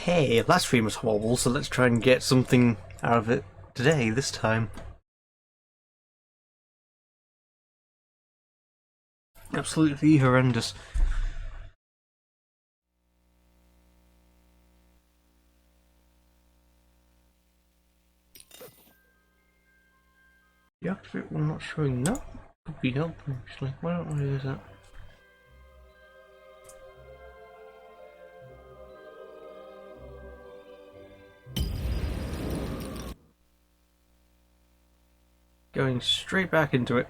Hey, last stream was horrible, so let's try and get something out of it today, this time. Absolutely horrendous. The outfit we're not showing that could be helpful actually. Why don't we do that? Going straight back into it.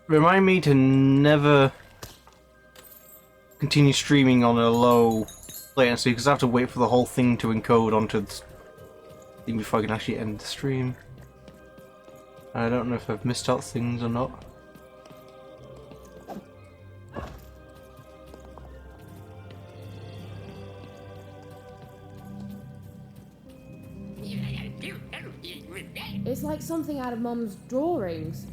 Remind me to never continue streaming on a low latency because I have to wait for the whole thing to encode onto the thing before I can actually end the stream. I don't know if I've missed out things or not. It's like something out of Mum's drawings.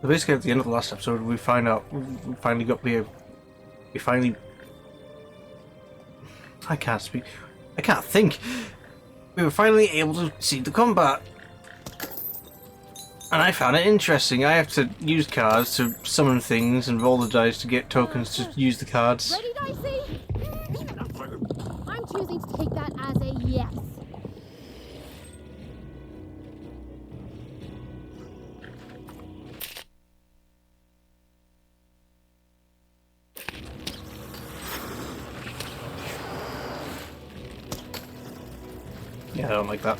So basically, at the end of the last episode, we find out we finally got the. We finally. I can't speak. I can't think. We were finally able to see the combat, and I found it interesting. I have to use cards to summon things and roll the dice to get tokens to use the cards. Ready, Dicey? I'm choosing to take that as a yes. Yeah, I don't like that.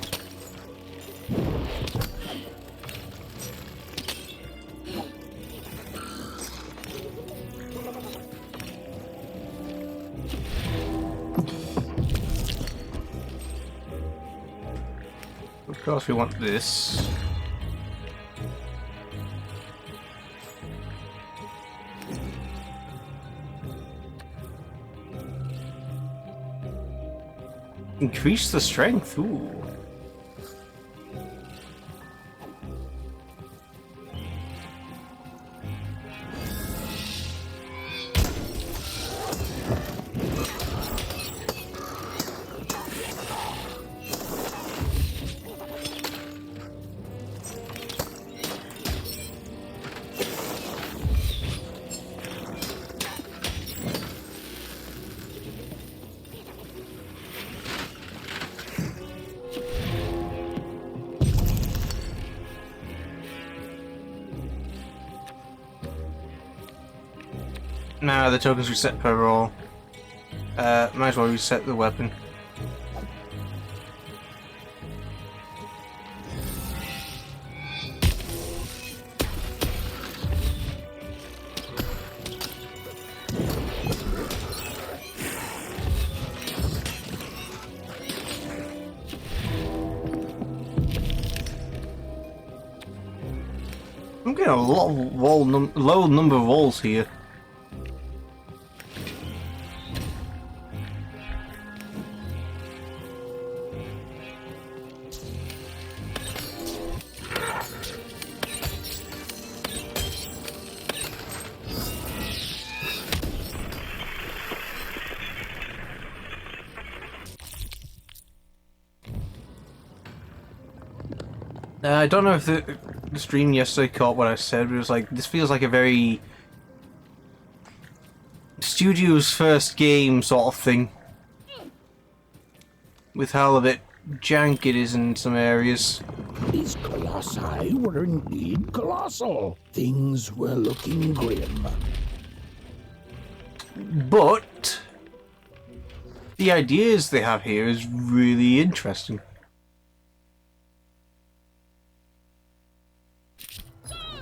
Of course, we want this. Increase the strength, ooh. Now the tokens reset per roll. Might as well reset the weapon. I'm getting a lot of low number of walls here. I don't know if the stream yesterday caught what I said, but it was like, this feels like a very studio's first game sort of thing. With how a bit jank it is in some areas. These colossi were indeed colossal. Things were looking grim. But the ideas they have here is really interesting.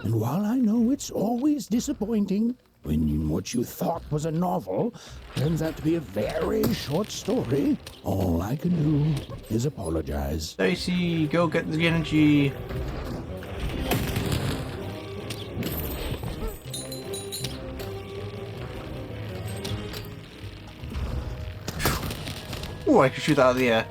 And while I know it's always disappointing when what you thought was a novel turns out to be a very short story, all I can do is apologize. Stacy, go get the energy. Oh, I can shoot that out of the air.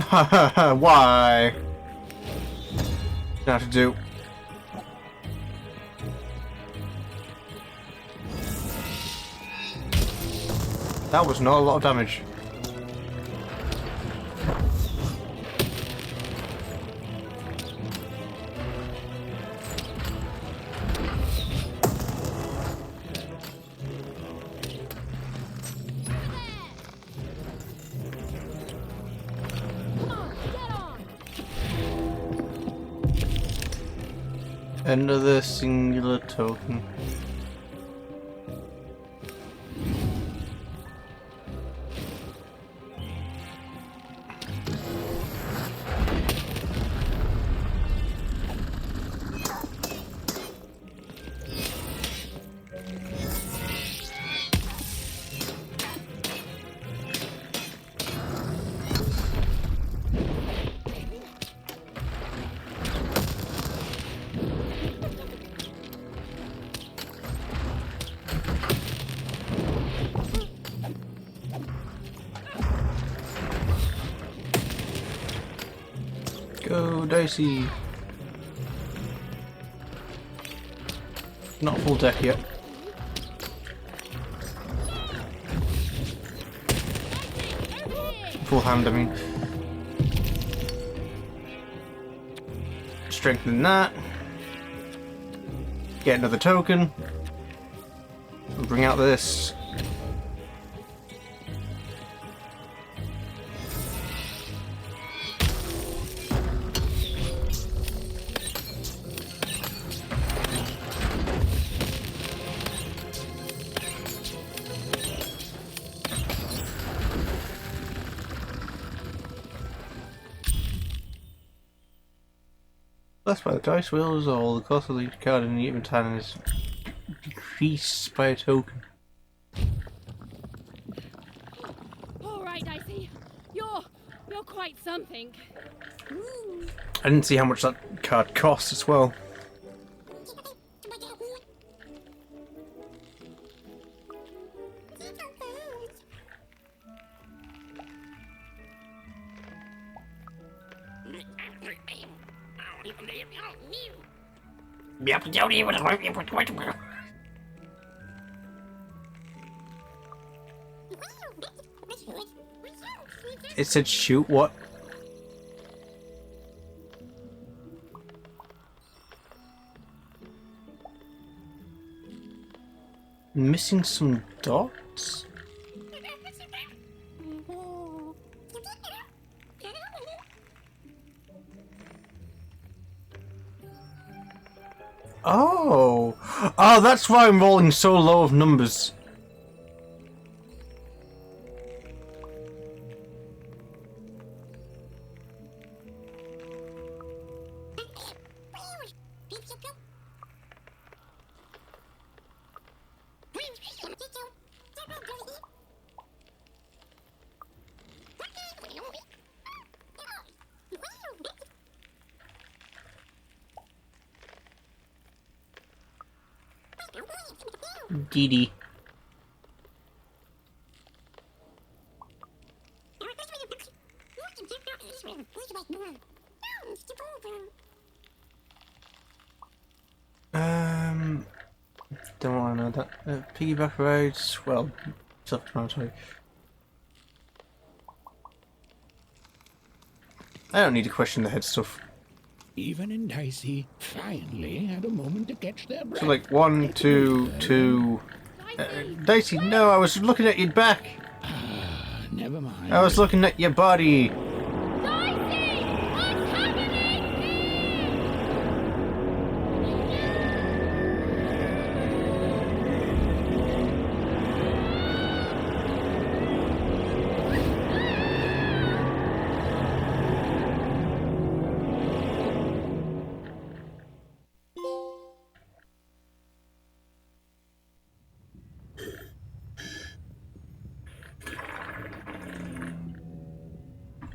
Why? Don't have to do. That was not a lot of damage. Another singular token. Go, Dicey. Not full deck yet. Full hand, I mean. Strengthen that. Get another token. Bring out this. Less by the dice wheels, or the cost of each card in the inventory is decreased by a token. All right, Dicey. You're quite something. I didn't see how much that card costs as well. It said shoot what? Missing some dots? Oh! Oh, that's why I'm rolling so low of numbers. Dee Dee. Don't want to know that. Piggyback rides, well, self-explanatory. I don't need to question the head stuff. Even and Dicey finally had a moment to catch their breath. So like 1, 2, 2. Dicey, no, I was looking at your back. Never mind. I was looking at your body. Dicey! What's happening?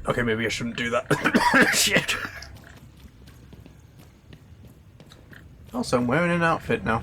Okay, maybe I shouldn't do that. Shit. Also, I'm wearing an outfit now.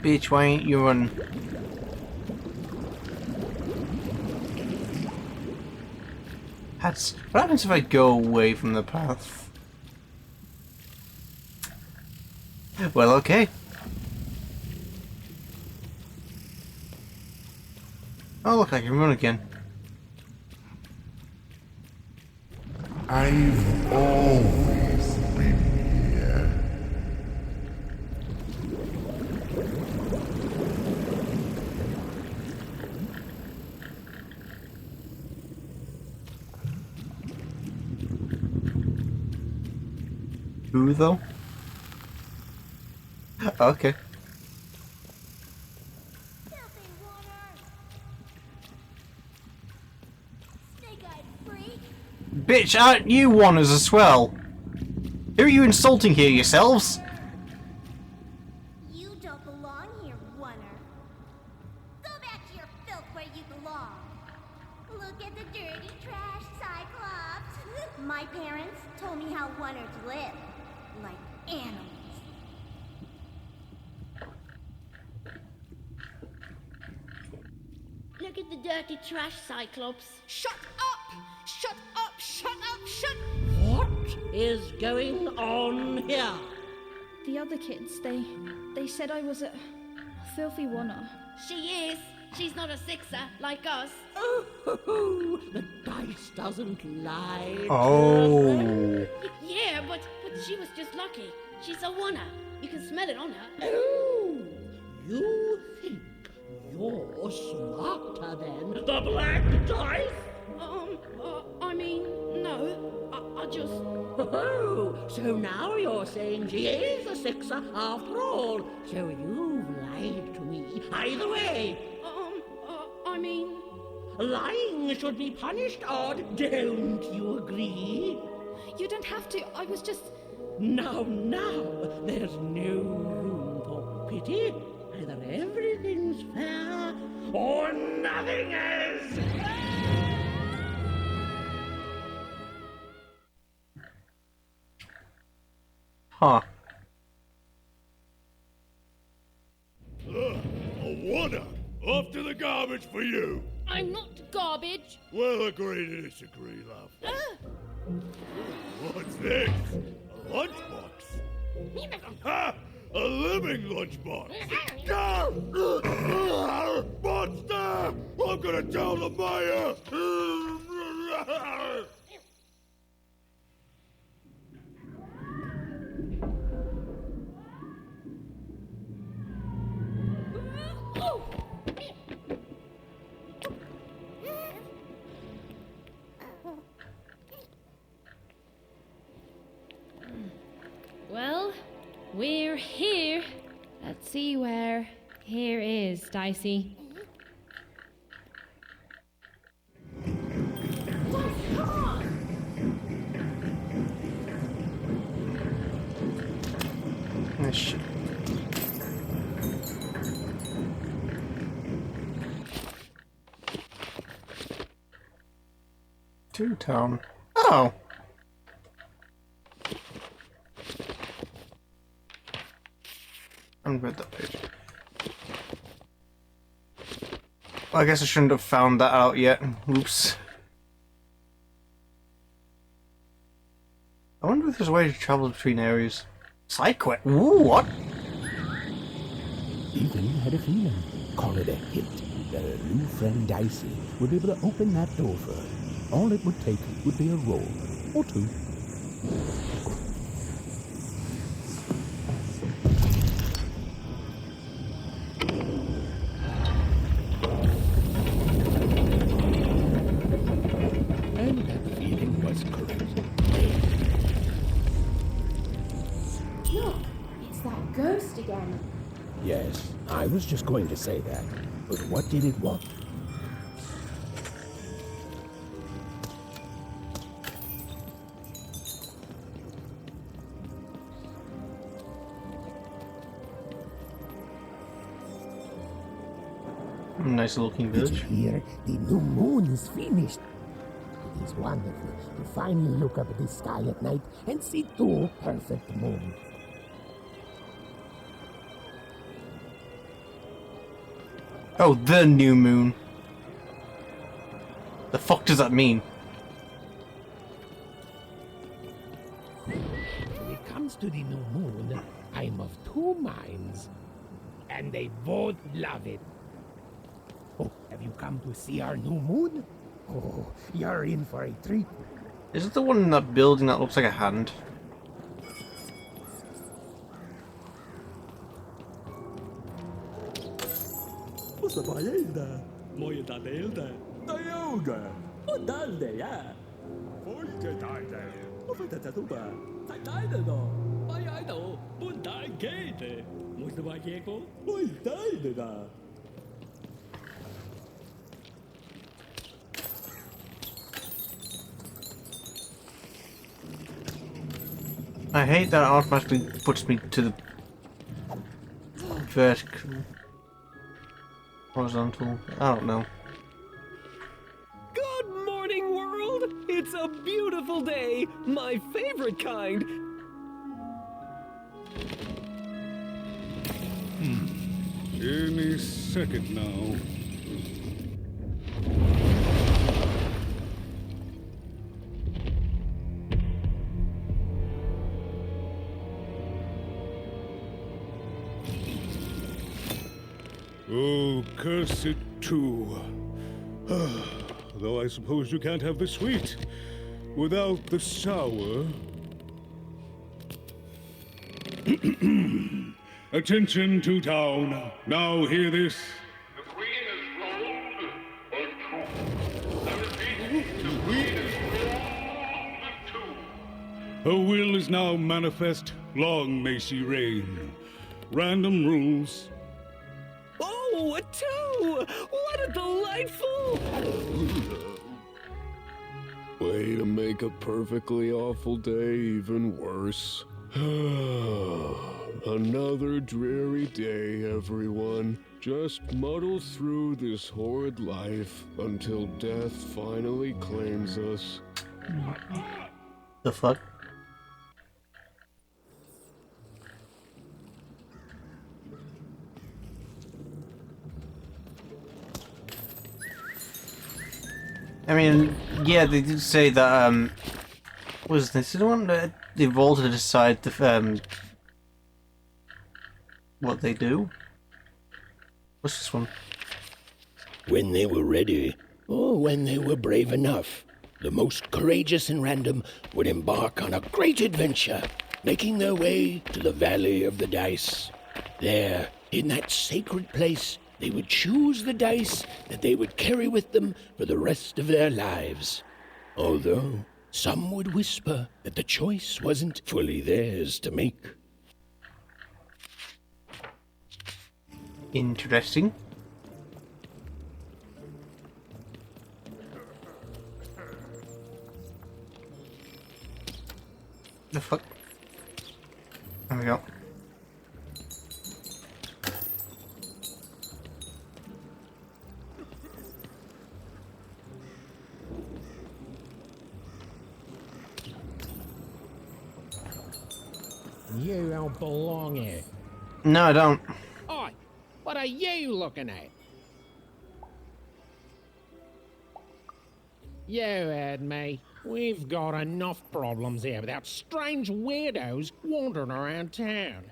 Bitch, why ain't you run? What happens if I go away from the path? Well, okay. Oh, look, I can run again. I've always been here. Who, though? Okay. Bitch, aren't you oneers as well? Who are you insulting here, yourselves? You don't belong here, Oner. Go back to your filth where you belong. Look at the dirty trash, Cyclops. My parents told me how Oners live. Like animals. Look at the dirty trash, Cyclops. Shut up! Shut up! Shut up! Shut... What is going on here? The other kids, they said I was a filthy oner. She is. She's not a sixer like us. Oh, the dice doesn't lie. Oh. Yeah, but she was just lucky. She's a oner. You can smell it on her. Oh, you think you're smarter than the black dice? I mean, no. I just... Oh, so now you're saying she is a sixer after all. So you've lied to me. Either way, I mean... lying should be punished, Odd. Don't you agree? You don't have to, I was just... Now, there's no room for pity. Either everything's fair or nothing is. Huh. A wonder. Off to the garbage for you. I'm not garbage. We'll agree to disagree, love. What's this? A lunchbox? Ha! A living lunchbox! Monster! I'm gonna tell the mayor! We're here. Let's see where here is, Dicey. Oh, shit. To town. Oh. I haven't read that page. Well, I guess I shouldn't have found that out yet. Oops. I wonder if there's a way to travel between areas. Side quest. Ooh, what? Ethan had a feeling. Call it a hint that her new friend Dicey would be able to open that door for her. All it would take would be a roll or two. And that feeling was correct. Look, it's that ghost again. Yes, I was just going to say that. But what did it want? Nice looking village. Here, the new moon is finished. It is wonderful to finally look up at the sky at night and see two perfect moons. Oh, the new moon. The fuck does that mean? When it comes to the new moon, I'm of two minds. And they both love it. Oh, have you come to see our new moon? Oh, you're in for a treat. Is it the one in that building that looks like a hand? I hate that it automatically puts me to the vertical, horizontal. I don't know. Good morning, world! It's a beautiful day, my favorite kind. Any second now. Oh, curse it too. Though I suppose you can't have the sweet without the sour. Attention to town. Now hear this. The queen is rolled or two. I repeat, the queen is rolled two. Her will is now manifest. Long may she reign. Random rules. Oh, a two! What a delightful... Way to make a perfectly awful day even worse. Another dreary day, everyone. Just muddle through this horrid life until death finally claims us. The fuck? I mean, yeah, they did say that, was this the one that evolved to decide the, what they do? What's this one? When they were ready, or when they were brave enough, the most courageous in Random would embark on a great adventure, making their way to the Valley of the Dice. There, in that sacred place, they would choose the dice that they would carry with them for the rest of their lives. Although some would whisper that the choice wasn't fully theirs to make. Interesting. The fuck? There we go. You don't belong here. No, I don't. Oi, what are you looking at? You heard me. We've got enough problems here without strange weirdos wandering around town.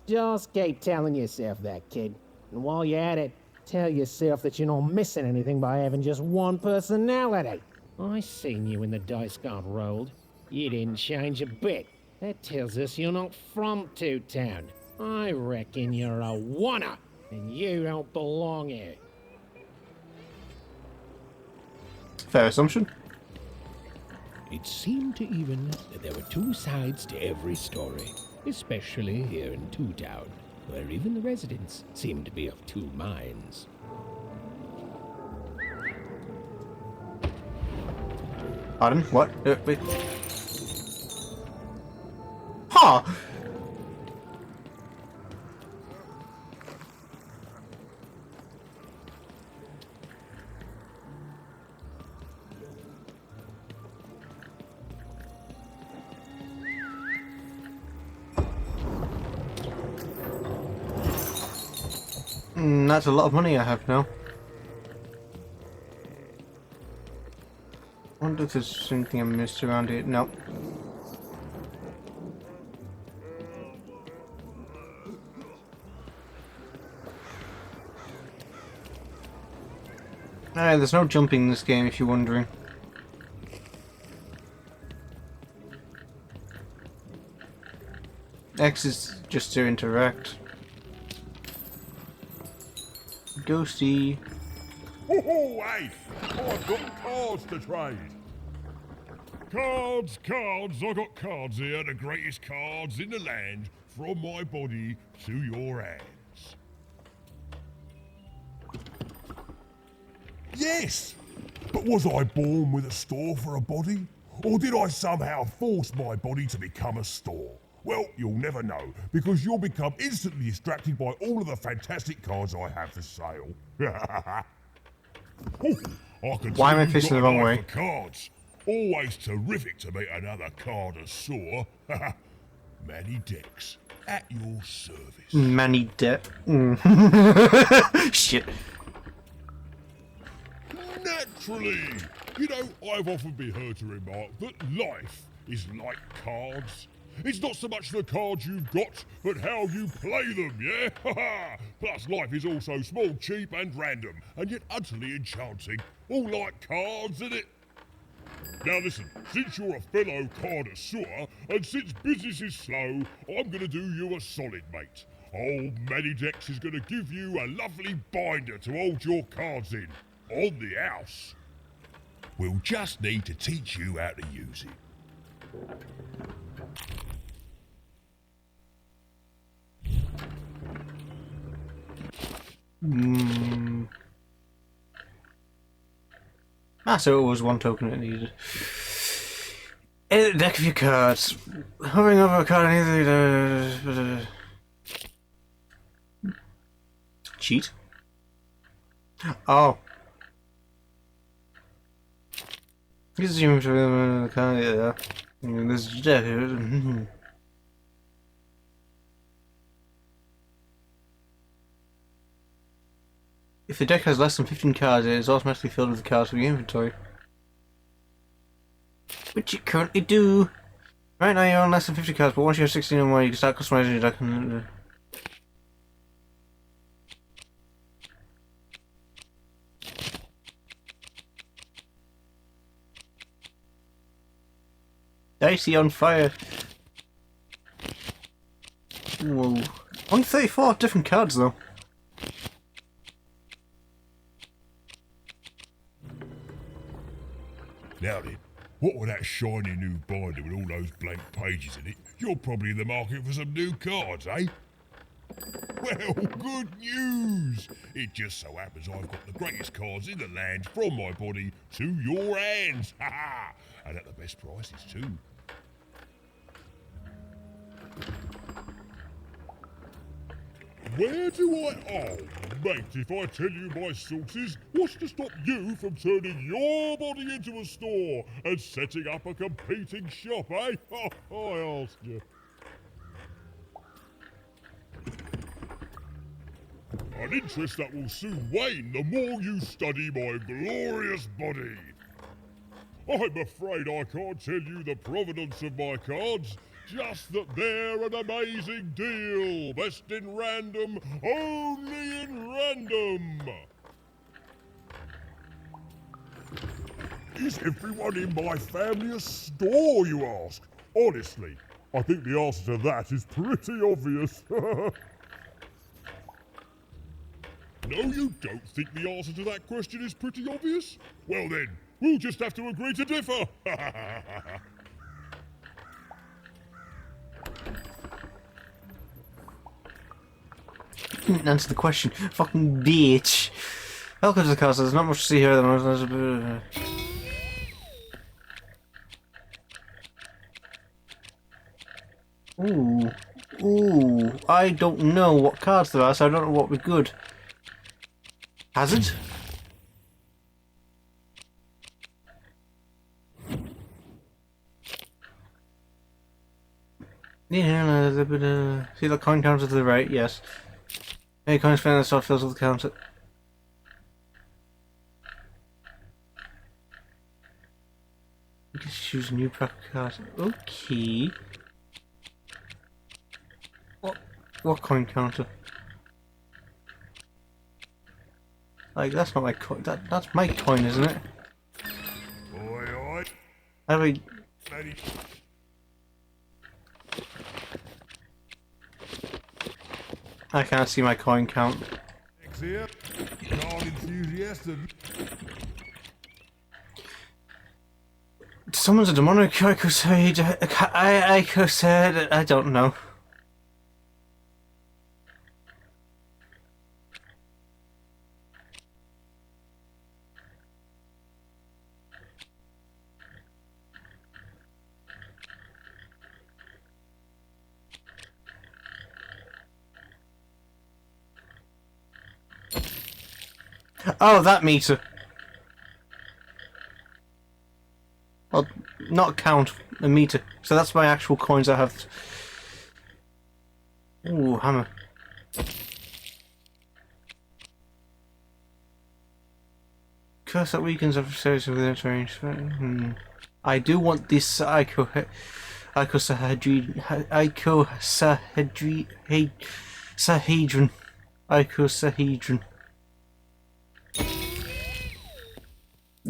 Just keep telling yourself that, kid. And while you're at it, tell yourself that you're not missing anything by having just one personality. I seen you when the dice got rolled. You didn't change a bit. That tells us you're not from Two-Town. I reckon you're a oner, and you don't belong here. Fair assumption. It seemed to even that there were two sides to every story, especially here in Two-Town, where even the residents seemed to be of two minds. Pardon? What? Wait. Huh! That's a lot of money I have now. I wonder if there's anything I missed around here. No. There's no jumping in this game if you're wondering. X is just to interact. Ghosty. Oh, hey! I've got cards to trade. Cards, cards, I got cards here, the greatest cards in the land, from my body to your hands. Yes! But was I born with a store for a body? Or did I somehow force my body to become a store? Well, you'll never know, because you'll become instantly distracted by all of the fantastic cards I have for sale. Why am I facing the wrong way? Cards. Always terrific to meet another connoisseur. Manny Dex, at your service. Manny Dex. Shit. Naturally! You know, I've often been heard to remark that life is like cards. It's not so much the cards you've got, but how you play them, yeah? Plus, life is also small, cheap, and random, and yet utterly enchanting. All like cards, innit? Now listen, since you're a fellow connoisseur, and since business is slow, I'm gonna do you a solid, mate. Old Manidex is gonna give you a lovely binder to hold your cards in, on the house. We'll just need to teach you how to use it. So it was one token it needed. Edit the deck of your cards. Hovering over a card anything. Cheat? Oh. This is your card, yeah. This is deck. If the deck has less than 15 cards, it is automatically filled with the cards from your inventory. Which you currently do. Right now you own less than 50 cards, but once you have 16 or more, you can start customizing your deck. Dicey on fire. Whoa. Only 34 different cards though. Now then, what with that shiny new binder with all those blank pages in it, you're probably in the market for some new cards, eh? Well, good news! It just so happens I've got the greatest cards in the land from my body to your hands. Ha ha! And at the best prices too. Where do I... Oh, mate, if I tell you my sources, what's to stop you from turning your body into a store and setting up a competing shop, eh? I asked you. An interest that will soon wane the more you study my glorious body. I'm afraid I can't tell you the provenance of my cards, just that they're an amazing deal. Best in random, only in random. Is everyone in my family a store, you ask? Honestly, I think the answer to that is pretty obvious. No, you don't think the answer to that question is pretty obvious? Well then, we'll just have to agree to differ. Didn't answer the question. Fucking bitch. Welcome to the castle. There's not much to see here. There's a bit of... Ooh. Ooh. I don't know what cards there are, so I don't know what would be good. Hazard? Yeah, there's a bit of... See the coin counter to the right? Yes. Any coins found in the soft fills of the counter. You can choose a new pack of cards. Okay. What coin counter? Like, that's not my coin. That's my coin, isn't it? Oi, oi. How do we... I can't see my coin count. Someone's a demonic icosade. Icosade. I don't know. Oh, that meter. Well, not count, a meter. So that's my actual coins I have. Ooh, hammer. Curse that weakens adversaries within its range. I do want this icosahedron.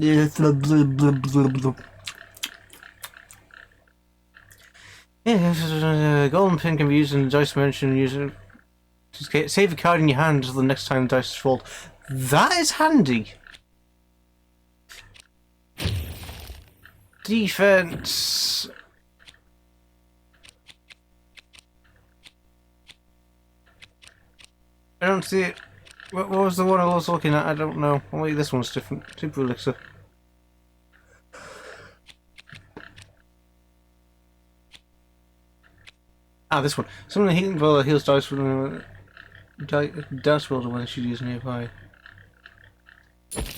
Yeah, blah, blah, blah, blah, blah. Yeah, golden pin can be used in the dice dimension. Use it to save a card in your hand until the next time the dice is rolled. That is handy. Defense. I don't see it. What was the one I was looking at? I don't know. Oh, wait, this one's different. Super elixir. Ah, this one. Summon a healing ball that heals dice when dice rolls when she is nearby.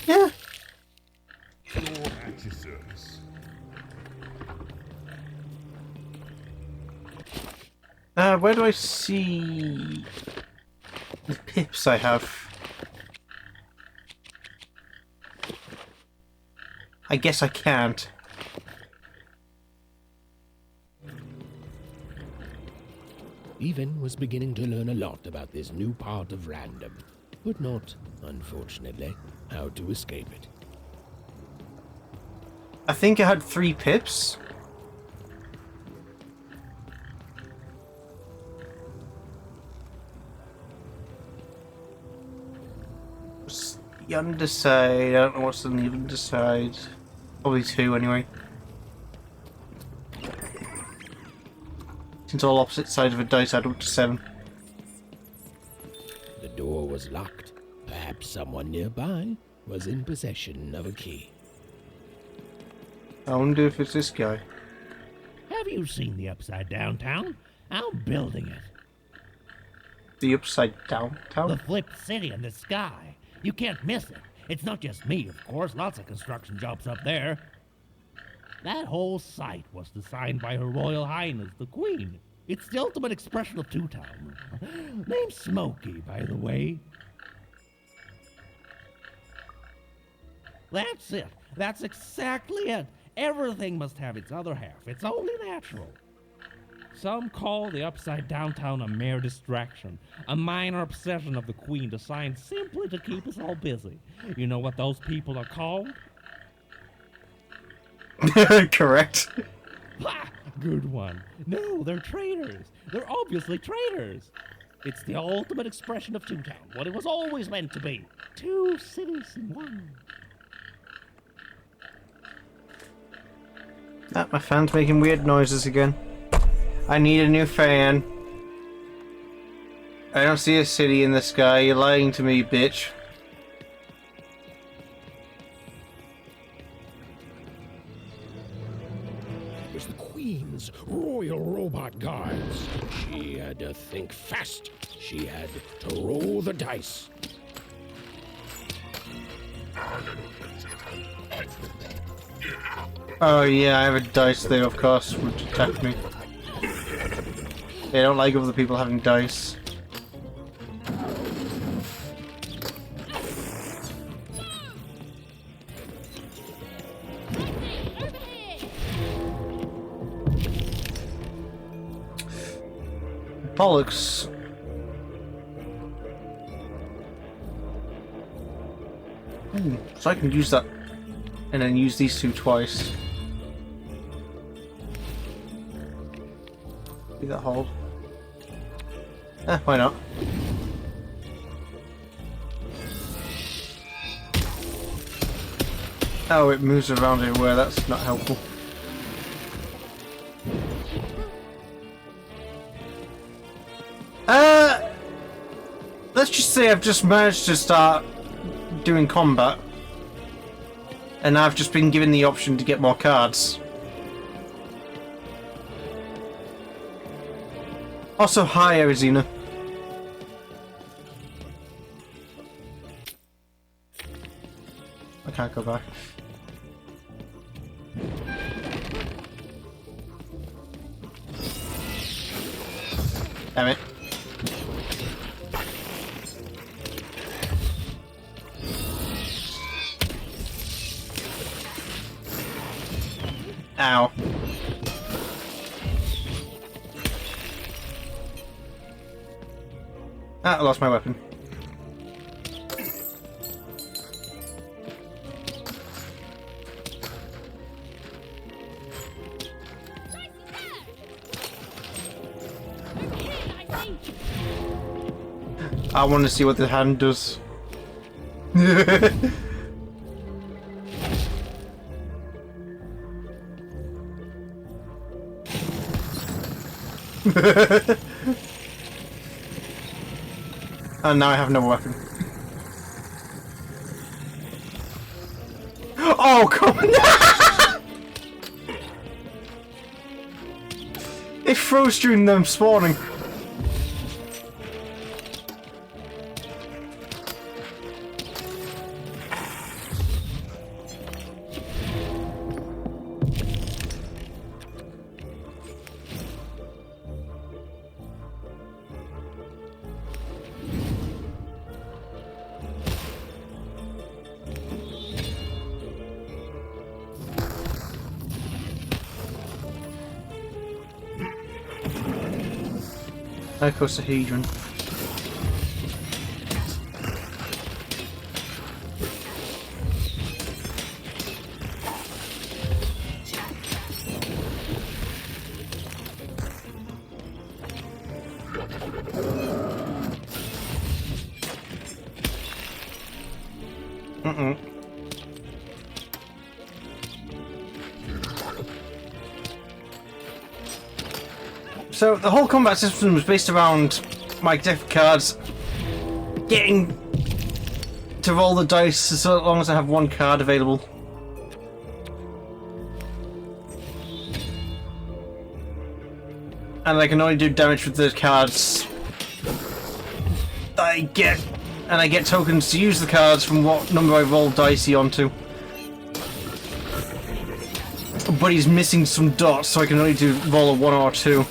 Yeah. You're at your service. Where do I see the pips I have? I guess I can't. Even was beginning to learn a lot about this new part of random, but not, unfortunately, how to escape it. I think I had 3 pips. The underside, I don't know what's on the underside. Probably 2 anyway. Since all opposite sides of a dice add up to 7. was locked. Perhaps someone nearby was in possession of a key. I wonder if it's this guy. Have you seen the Upside Down Town? I'm building it. The Upside Down Town? The flipped city in the sky. You can't miss it. It's not just me, of course. Lots of construction jobs up there. That whole site was designed by Her Royal Highness, the Queen. It's the ultimate expression of Two-Town. Name's Smokey, by the way. That's it. That's exactly it. Everything must have its other half. It's only natural. Some call the Upside Down Town a mere distraction, a minor obsession of the Queen designed simply to keep us all busy. You know what those people are called? Correct. Ha! Good one. No, they're traitors. They're obviously traitors. It's the ultimate expression of Two-Town, what it was always meant to be. Two cities in one. Ah, my fan's making weird noises again. I need a new fan. I don't see a city in the sky. You're lying to me, bitch. It was the Queen's Royal Robot Guards. She had to think fast. She had to roll the dice. Oh yeah, I have a dice there, of course, which attacked me. They don't like other people having dice. Bollocks. So I can use that and then use these two twice. See that hold? Why not? Oh, it moves around everywhere, that's not helpful. Let's just say I've just managed to start doing combat. And I've just been given the option to get more cards. Also, hi, Arizona. I can't go back. Damn it. Ow. Ah, I lost my weapon. I want to see what the hand does. And now I have no weapon. Oh, come on! It froze during them spawning. Icosahedron. So the whole combat system was based around my deck of cards getting to roll the dice as long as I have one card available. And I can only do damage with the cards that I get. And I get tokens to use the cards from what number I roll dicey onto. But he's missing some dots, so I can only do roll a 1 or 2.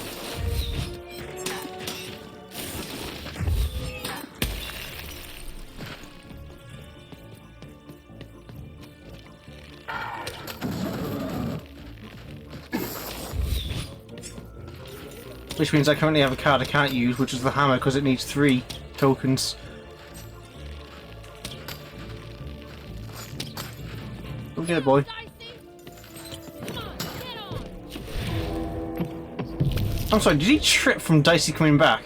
Which means I currently have a card I can't use, which is the hammer, because it needs 3 tokens. Go get it, boy. I'm sorry, did he trip from Dicey coming back?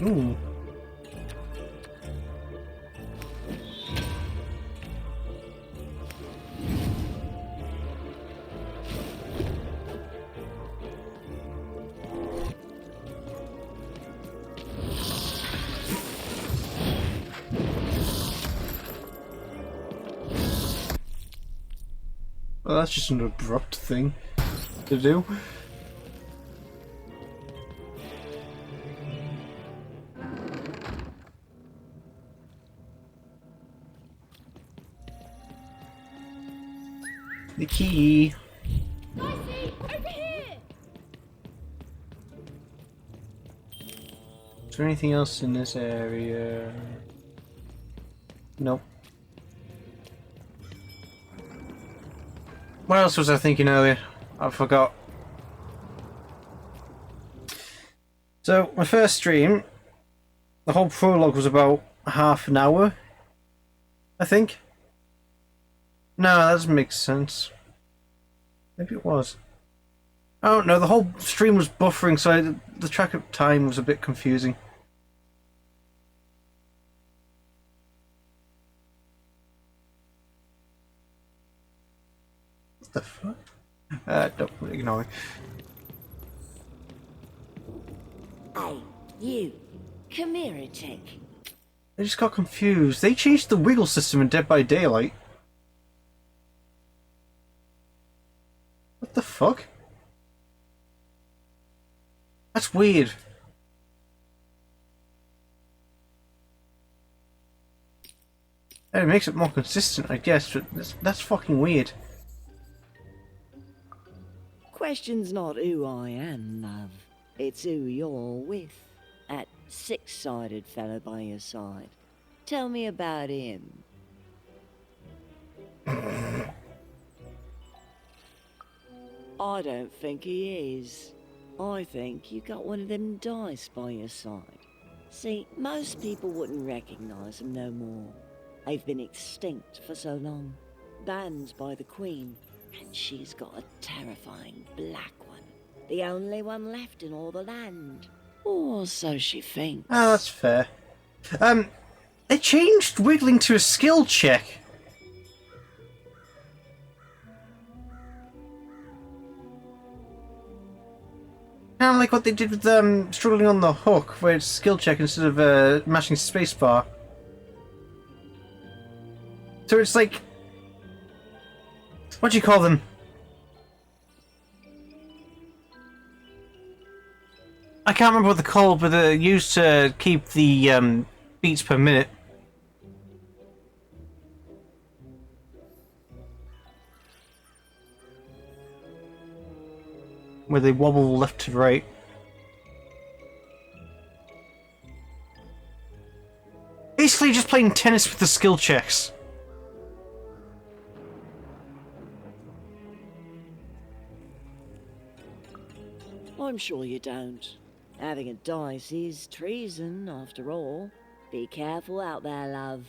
Ooh. Well, that's just an abrupt thing to do. The key. Dicey, over here! Is there anything else in this area? Nope. What else was I thinking earlier? I forgot. So, my first stream, the whole prologue was about half an hour, I think. No, that doesn't make sense. Maybe it was. Oh no, the whole stream was buffering, so the track of time was a bit confusing. What the fuck? Don't ignore me. Hey, you. Come here a tick. I just got confused. They changed the wiggle system in Dead by Daylight. What the fuck? That's weird. It makes it more consistent, I guess, but that's fucking weird. Question's not who I am, love. It's who you're with. That six-sided fellow by your side. Tell me about him. I don't think he is. I think you got one of them dice by your side. See, most people wouldn't recognize them no more. They've been extinct for so long. Banned by the Queen. And she's got a terrifying black one. The only one left in all the land. Or so she thinks. Oh, that's fair. They changed wiggling to a skill check. Kind of like what they did with struggling on the hook, where it's skill check instead of mashing spacebar. So it's like, what do you call them? I can't remember what they're called, but they're used to keep the beats per minute. Where they wobble left to right. Basically just playing tennis with the skill checks. I'm sure you don't. Having a dice is treason, after all. Be careful out there, love.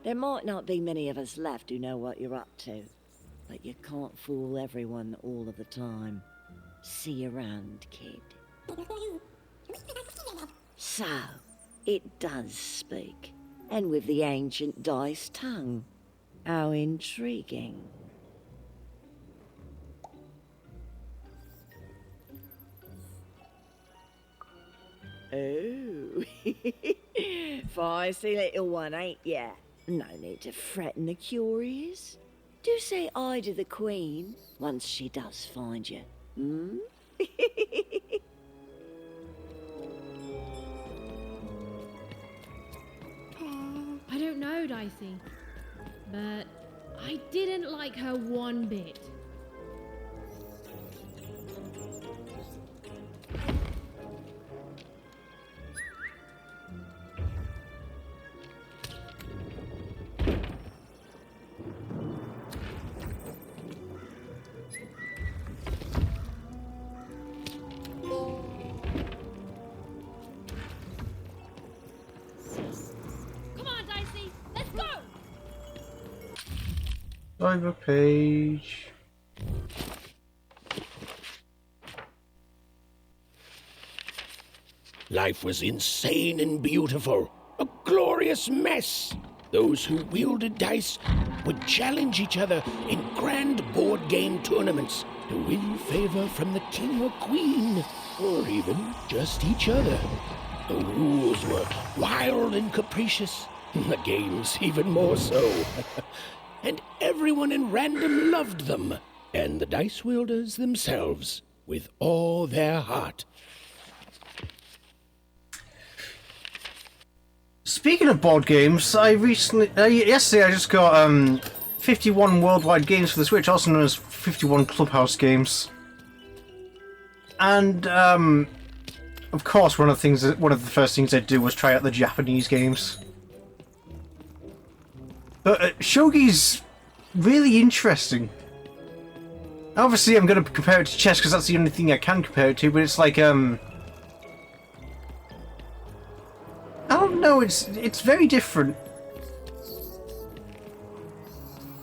There might not be many of us left who know what you're up to. But you can't fool everyone all of the time. See you around, kid. So, it does speak. And with the ancient dice tongue. How intriguing. Oh, feisty little one, ain't ya? No need to threaten the curious. Do say aye to the Queen once she does find you. Hmm? I don't know, Dicey, but I didn't like her one bit. Come on, Dicey, let's go! Cyber page. Life was insane and beautiful. A glorious mess. Those who wielded dice would challenge each other in grand board game tournaments to win favor from the king or queen, or even just each other. The rules were wild and capricious, the games even more so. And everyone in random loved them, and the dice wielders themselves, with all their heart. Speaking of board games, I recently, yesterday I just got 51 worldwide games for the Switch, also known as 51 Clubhouse games. And of course, one of the first things I did was try out the Japanese games. But shogi's really interesting. Obviously, I'm going to compare it to chess because that's the only thing I can compare it to. But it's like I don't know, it's very different.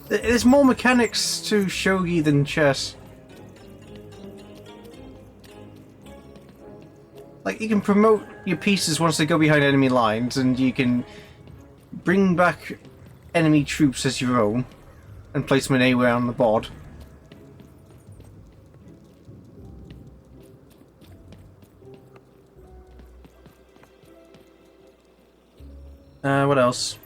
There's more mechanics to shogi than chess. Like, you can promote your pieces once they go behind enemy lines, and you can bring back enemy troops as your own and place them anywhere on the board. What else?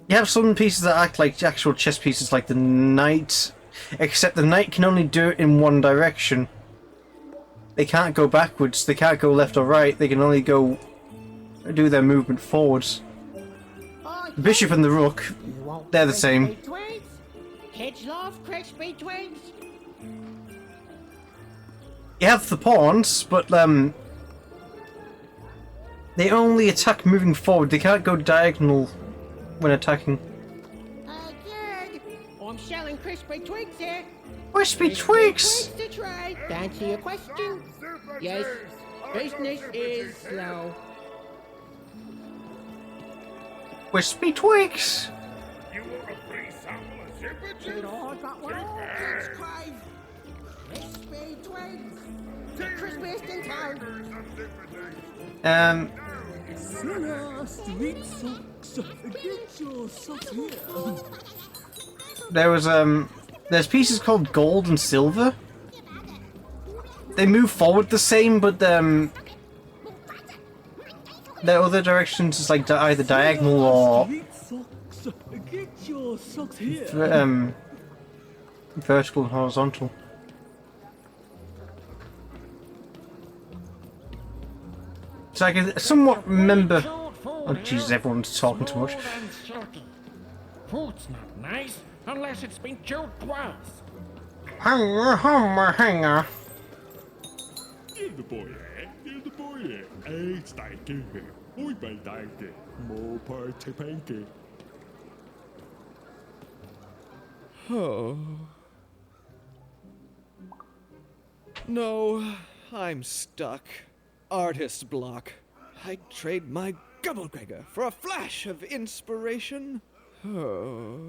You have some pieces that act like actual chess pieces, like the knight, except the knight can only do it in one direction. They can't go backwards, they can't go left or right, they can only go do their movement forwards. The bishop and the rook, they're the same. Kids love crispy twins. You have the pawns, but they only attack moving forward. They can't go diagonal when attacking. Good. I'm selling crispy twigs here. Crispy twigs? To try. To answer your question, yes, business is slow. Crispy twigs? You want a free sample of zipper It all got what all kids crave. Crispy twigs. The crispiest in town. Street socks. Get your socks here. There's pieces called gold and silver. They move forward the same, but their other directions is like either diagonal or Get your socks here. vertical and horizontal. So I can somewhat remember. Oh Jesus, everyone's talking too much. Food's not nice unless it's been chewed twice. Hanger. Give the boy a steaky. Oi, baby, more party panky. Oh. No, I'm stuck. Artist block. I'd trade my Gubblegregor for a flash of inspiration. Oh.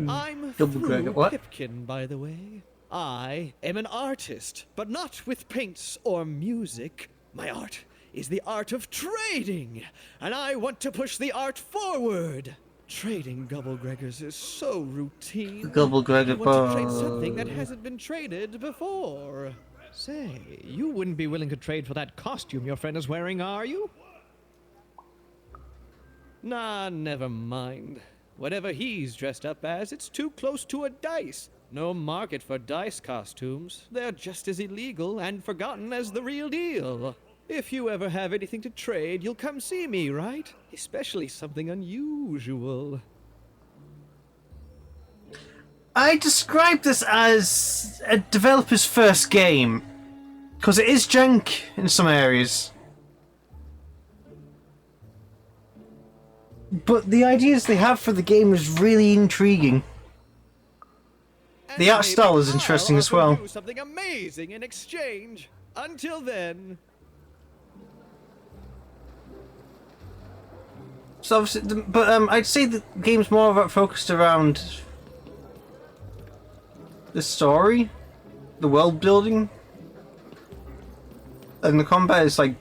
I'm Gubblegregor, what? Pipkin, by the way. I am an artist, but not with paints or music. My art is the art of trading, and I want to push the art forward. Trading Gubblegregors is so routine. Gubblegregor I want to trade something that hasn't been traded before. Say, you wouldn't be willing to trade for that costume your friend is wearing, are you? Nah, never mind. Whatever he's dressed up as, it's too close to a dice. No market for dice costumes. They're just as illegal and forgotten as the real deal. If you ever have anything to trade, you'll come see me, right? Especially something unusual. I describe this as a developer's first game, because it is jank in some areas. But the ideas they have for the game is really intriguing. The art style is interesting as well. Do something amazing in exchange. Until then. So obviously, but I'd say the game's more about focused around the story, the world building, and the combat is like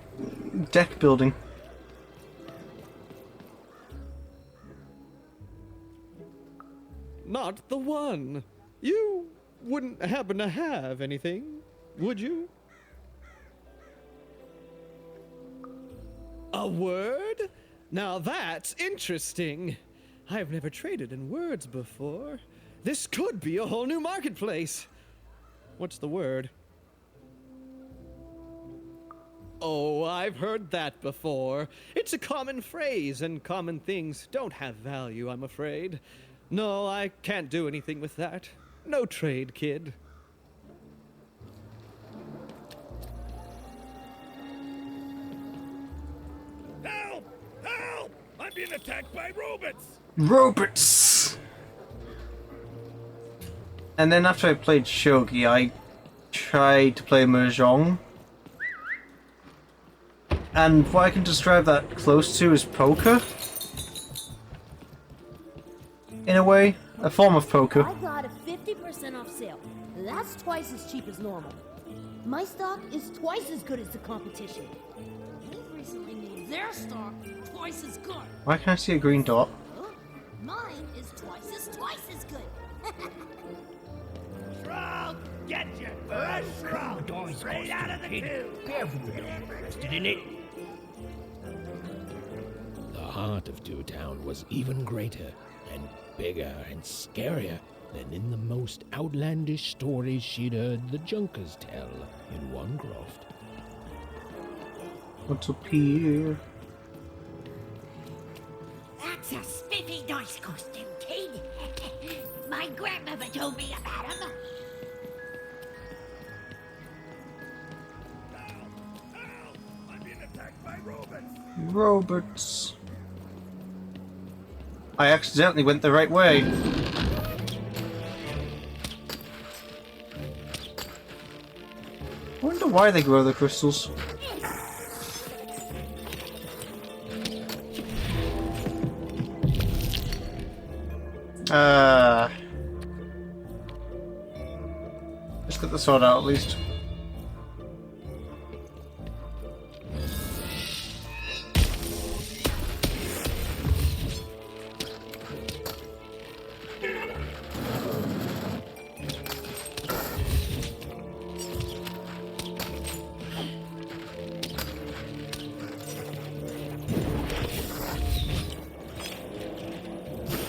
deck building. Not the one. You wouldn't happen to have anything, would you? A word? Now that's interesting. I've never traded in words before. This could be a whole new marketplace. What's the word? Oh, I've heard that before. It's a common phrase, and common things don't have value, I'm afraid. No, I can't do anything with that. No trade, kid. Help! Help! I'm being attacked by robots! Robots! And then after I played Shogi, I tried to play Mahjong. And what I can describe that close to is poker. In a way, a form of poker. I got a 50% off sale. That's twice as cheap as normal. My stock is twice as good as the competition. They recently made their stock twice as good. Why can't I see a green dot? Mine is twice as good. Shroud! Get you! First shroud! Straight out of the tube! Everyone interested in it. The heart of Two Town was even greater and bigger and scarier than in the most outlandish stories she'd heard the Junkers tell in one croft. What's up here? That's a spiffy dice costume, kid. My grandmother told me about him. I'm being attacked by robots! Robots. I accidentally went the right way. I wonder why they grow the crystals. Let's get the sword out at least.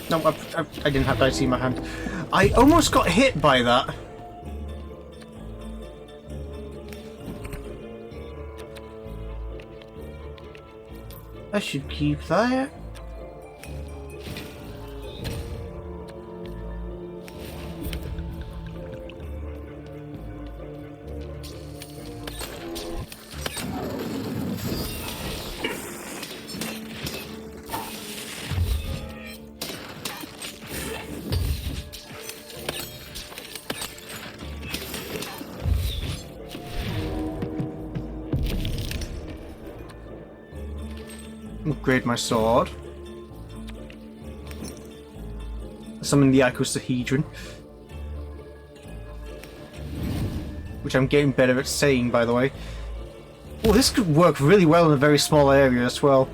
No, I didn't have dice in my hand. I almost got hit by that. I should keep that. Upgrade my sword. Summon the icosahedron. Which I'm getting better at saying, by the way. Oh, this could work really well in a very small area as well.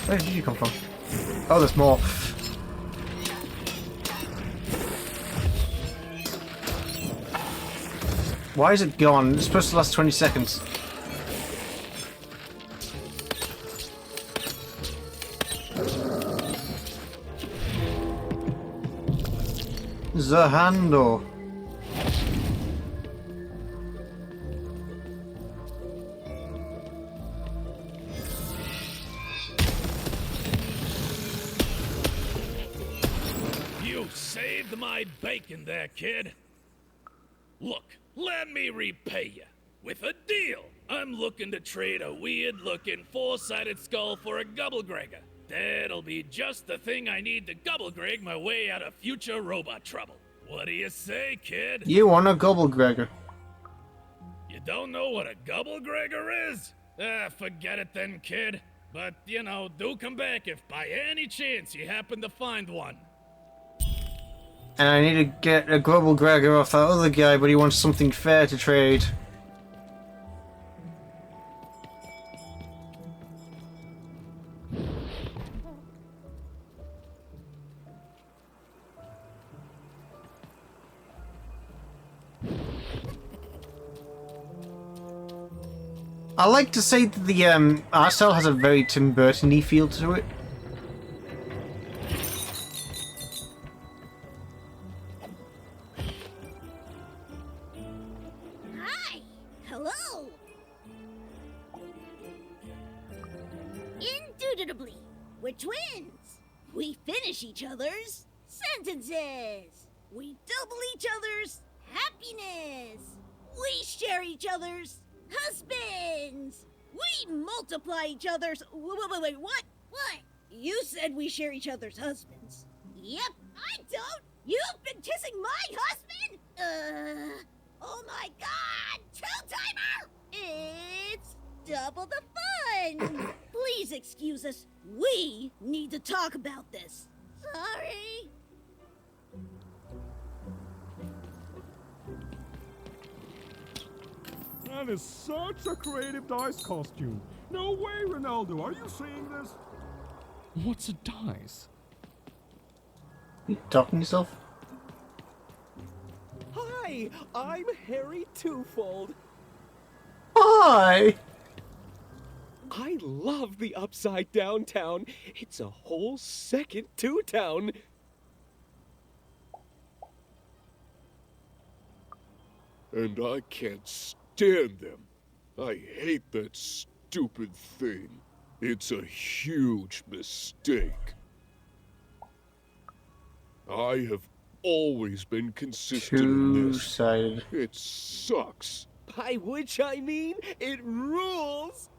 Where did you come from? Oh, there's more. Why is it gone? It's supposed to last 20 seconds. The handle. You saved my bacon there, kid. Look, let me repay you with a deal. I'm looking to trade a weird-looking four-sided skull for a Gubblegregger. That'll be just the thing I need to Gubblegreg my way out of future robot trouble. What do you say, kid? You want a Gubblegregger? You don't know what a Gubblegregger is? Forget it then, kid. But, you know, do come back if by any chance you happen to find one. And I need to get a Gubblegregger off that other guy, but he wants something fair to trade. I like to say that the art style has a very Tim Burton-y feel to it. Hi! Hello! Indubitably, we're twins. We finish each other's sentences. We double each other's happiness. We share each other's husbands. We multiply each other's... Wait, what? What? You said we share each other's husbands. Yep, I don't. You've been kissing my husband? Oh my god! Two-timer! It's double the fun! Please excuse us. We need to talk about this. Sorry. That is such a creative dice costume. No way, Ronaldo. Are you seeing this? What's a dice? You talking to yourself? Hi, I'm Harry Twofold. Hi! I love the Upside Down Town. It's a whole second Two-Town. And I can't stand them. I hate that stupid thing. It's a huge mistake. I have always been consistent in this. Two-sided. It sucks. By which I mean, it rules!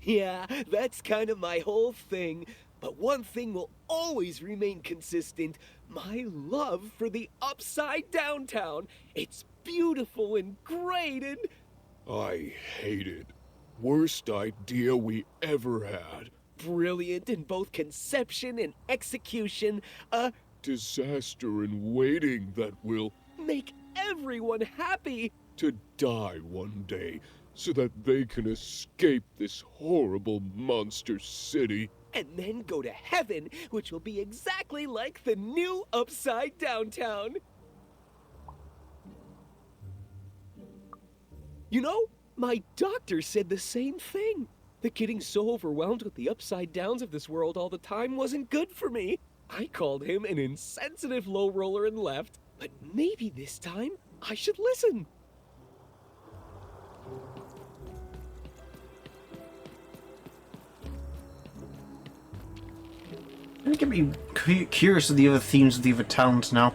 Yeah, that's kind of my whole thing. But one thing will always remain consistent. My love for the Upside Down Town. It's beautiful and great and... I hate it. Worst idea we ever had. Brilliant in both conception and execution. A disaster in waiting that will make everyone happy. To die one day so that they can escape this horrible monster city. And then go to heaven, which will be exactly like the new Upside Down Town. You know, my doctor said the same thing. That getting so overwhelmed with the upside downs of this world all the time wasn't good for me. I called him an insensitive low roller and left, but maybe this time I should listen. I'm gonna be curious of the other themes of the other towns now.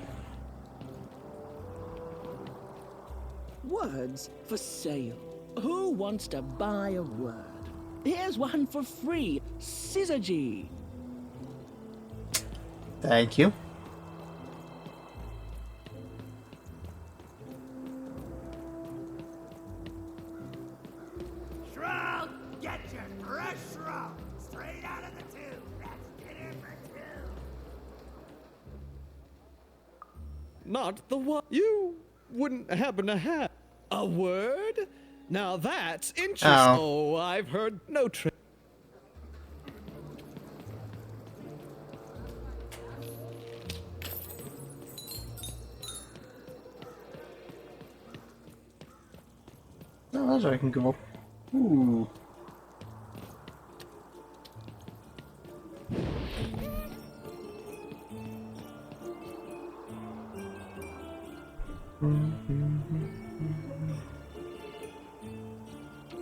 Words for sale. Who wants to buy a word? Here's one for free. Syzygy. Thank you. Shroud, get your fresh shroud straight out of the tube. That's dinner for two. Not the one you wouldn't happen to have a word? Now that's interesting. Oh, I've heard no trick. That's where I can go up. Ooh.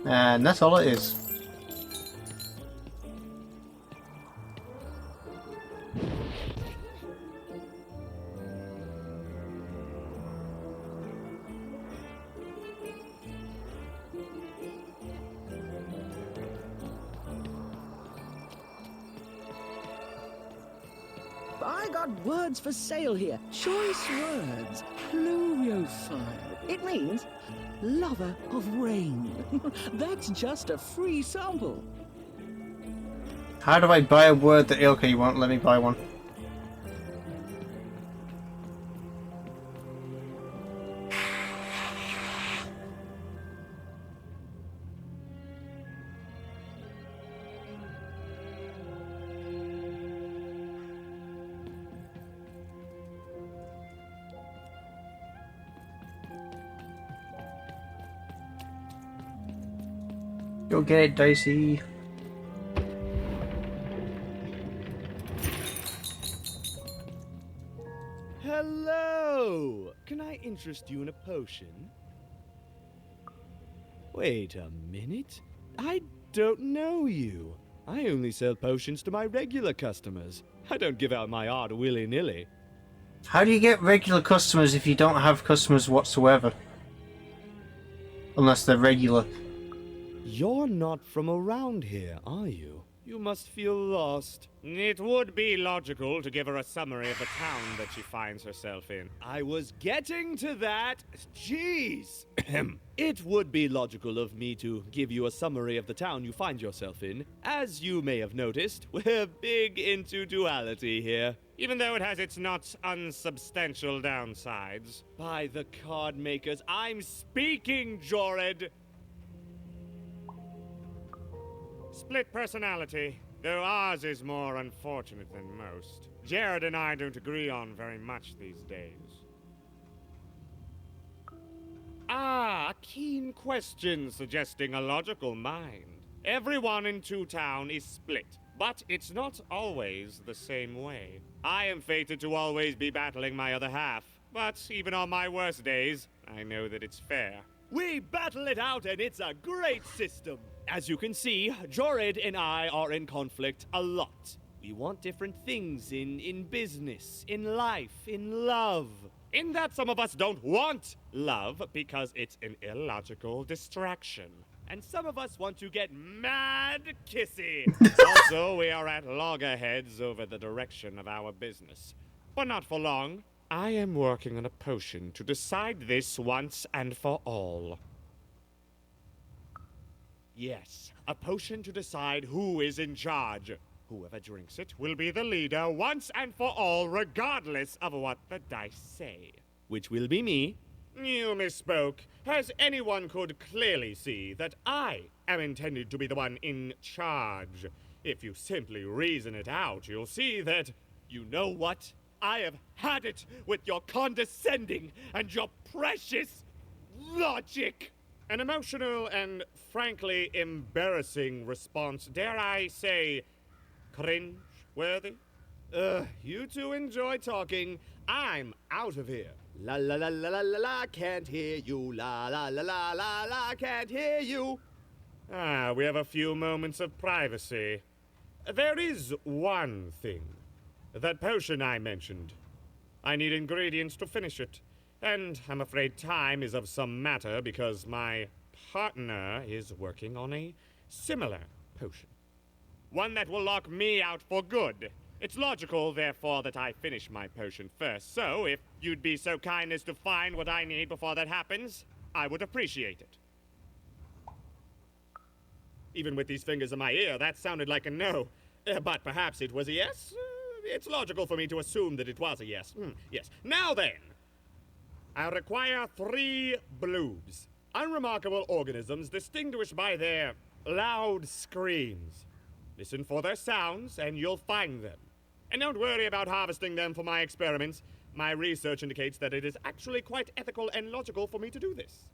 And that's all it is. I got words for sale here. Choice words. Pluviophile. It means lover of rain. That's just a free sample. How do I buy a word that Ilka won't let me buy one? Go get it, Dicey. Hello! Can I interest you in a potion? Wait a minute. I don't know you. I only sell potions to my regular customers. I don't give out my art willy-nilly. How do you get regular customers if you don't have customers whatsoever? Unless they're regular. You're not from around here, are you? You must feel lost. It would be logical to give her a summary of the town that she finds herself in. I was getting to that. Jeez. It would be logical of me to give you a summary of the town you find yourself in. As you may have noticed, we're big into duality here. Even though it has its not unsubstantial downsides. By the card makers, I'm speaking, Jorid! Split personality, though ours is more unfortunate than most. Jared and I don't agree on very much these days. Ah, a keen question suggesting a logical mind. Everyone in Two Town is split, but it's not always the same way. I am fated to always be battling my other half, but even on my worst days, I know that it's fair. We battle it out and it's a great system. As you can see, Jorid and I are in conflict a lot. We want different things in business, in life, in love. In that some of us don't want love because it's an illogical distraction. And some of us want to get mad kissy. Also, we are at loggerheads over the direction of our business. But not for long. I am working on a potion to decide this once and for all. Yes, a potion to decide who is in charge. Whoever drinks it will be the leader once and for all, regardless of what the dice say. Which will be me. You misspoke, as anyone could clearly see that I am intended to be the one in charge. If you simply reason it out, you'll see that, you know what? I have had it with your condescending and your precious logic. An emotional and frankly embarrassing response, dare I say, cringe-worthy? You two enjoy talking. I'm out of here. La la la la la la la, can't hear you. La la la la la la, can't hear you. Ah, we have a few moments of privacy. There is one thing. That potion I mentioned. I need ingredients to finish it. And I'm afraid time is of some matter because my partner is working on a similar potion. One that will lock me out for good. It's logical, therefore, that I finish my potion first. So, if you'd be so kind as to find what I need before that happens, I would appreciate it. Even with these fingers in my ear, that sounded like a no. But perhaps it was a yes? It's logical for me to assume that it was a yes. Yes. Now then, I require 3 bloobs. Unremarkable organisms distinguished by their loud screams. Listen for their sounds, and you'll find them. And don't worry about harvesting them for my experiments. My research indicates that it is actually quite ethical and logical for me to do this.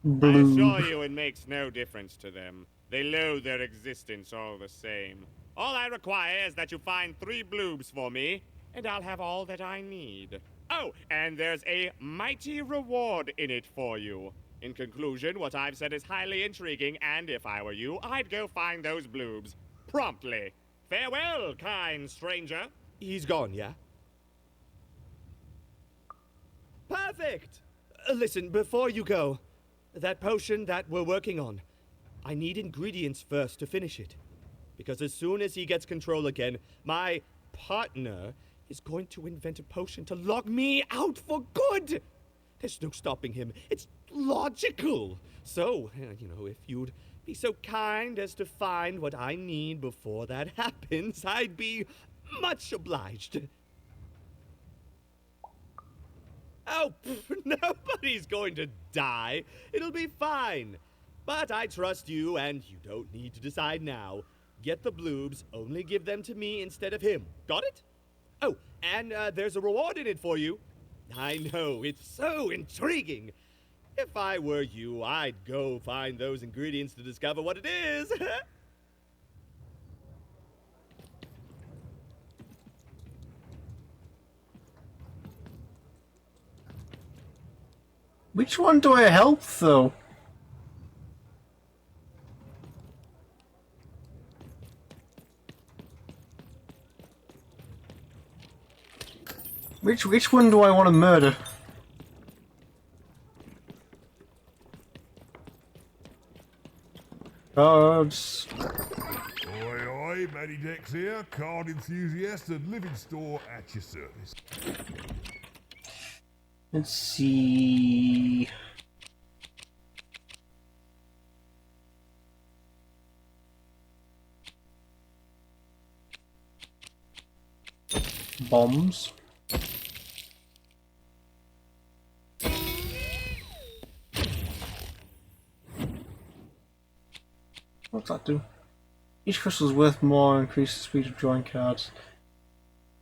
I assure you it makes no difference to them. They loathe their existence all the same. All I require is that you find 3 bloobs for me, and I'll have all that I need. Oh, and there's a mighty reward in it for you. In conclusion, what I've said is highly intriguing, and if I were you, I'd go find those bloobs. Promptly. Farewell, kind stranger. He's gone, yeah? Perfect! Listen, before you go, that potion that we're working on, I need ingredients first to finish it. Because as soon as he gets control again, my partner is going to invent a potion to lock me out for good! There's no stopping him. It's logical. So, if you'd be so kind as to find what I need before that happens, I'd be much obliged. Oh, nobody's going to die. It'll be fine. But I trust you, and you don't need to decide now. Get the bloobs, only give them to me instead of him. Got it? Oh, and there's a reward in it for you. I know, it's so intriguing. If I were you, I'd go find those ingredients to discover what it is. Which one do I help, though? Which one do I want to murder? Cards. Oi, oi, Matty Dex here, card enthusiast and living store at your service. Let's see. Bombs. What's that do? Each crystal is worth more, increase the speed of drawing cards.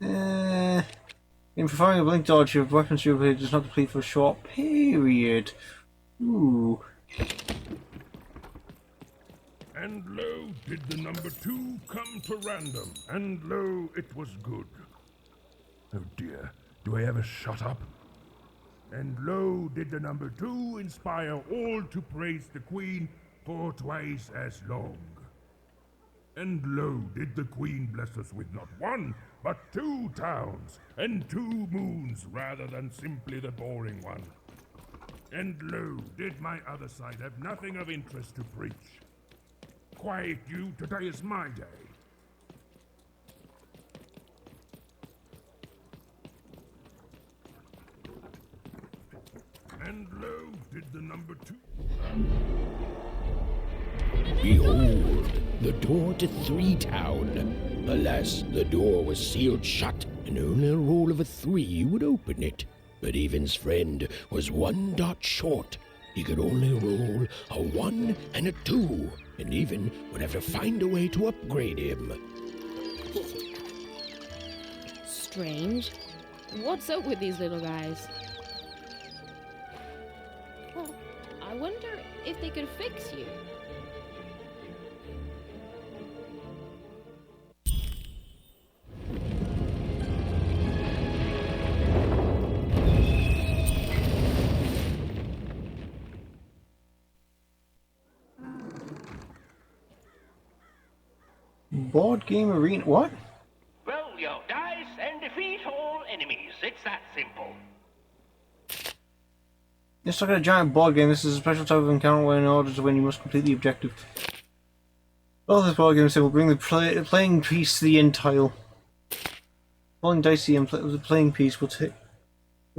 In performing a blink dodge, your weapon's durability does not deplete for a short period. Ooh. And lo, did the number 2 come to random, and lo, it was good. Oh dear, do I ever shut up? And lo, did the number 2 inspire all to praise the Queen for twice as long. And lo, did the Queen bless us with not 1, but 2 towns, and 2 moons rather than simply the boring one. And lo, did my other side have nothing of interest to preach. Quiet you, today is my day. And lo, did the number 2... Behold, the door to 3 Town. Alas, the door was sealed shut, and only a roll of a 3 would open it. But Evan's friend was 1 dot short. He could only roll a 1 and a 2, and Evan would have to find a way to upgrade him. Strange. What's up with these little guys? Well, I wonder if they could fix you. Board game arena. What? Roll your dice and defeat all enemies. It's that simple. Let's look at a giant board game. This is a special type of encounter where in order to win you must complete the objective. Oh, this board game is simple. Bring the playing piece to the end tile. Rolling dice the playing piece will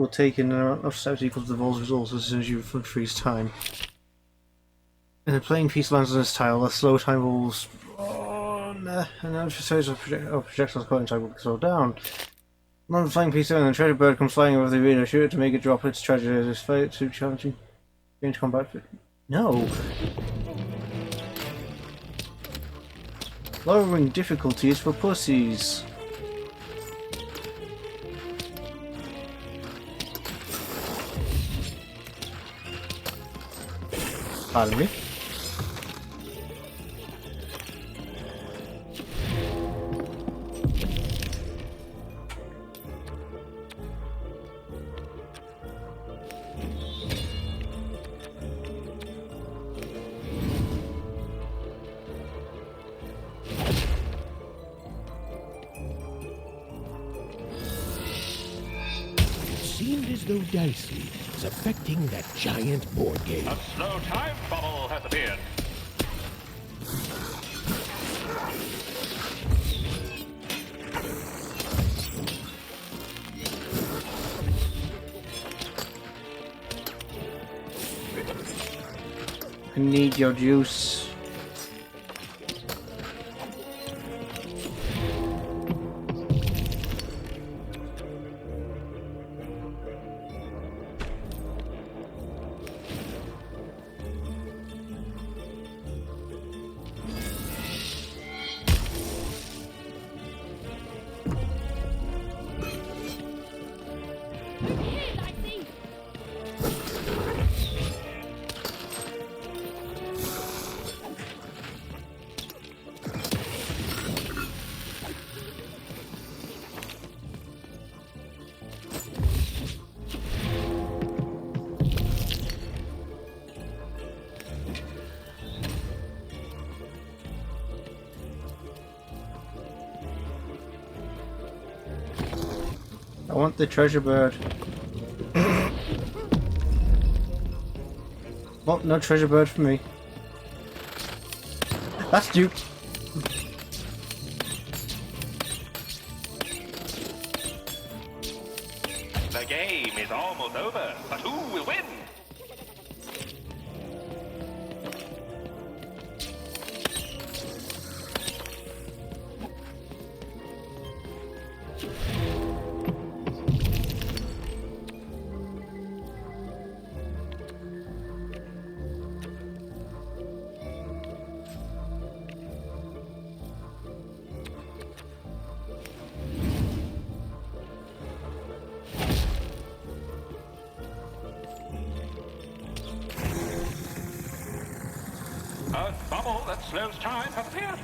take in an amount of steps equal to the ball's results as soon as you freeze time. And the playing piece lands on this tile, the slow time will and now for series of projectiles caught inside will slow down. Another flying piece and the treasure bird comes flying over the arena. Shoot it to make it drop its treasure. Is this fight too challenging? Change combat fit? No. Lowering difficulties for pussies. Pardon me. Seemed as though Dicey is affecting that giant board game. A slow time bubble has appeared. I need your juice. I want the treasure bird. Well, no treasure bird for me. That's Duke. The game is almost over, but who will win? A bubble that slows time has appeared.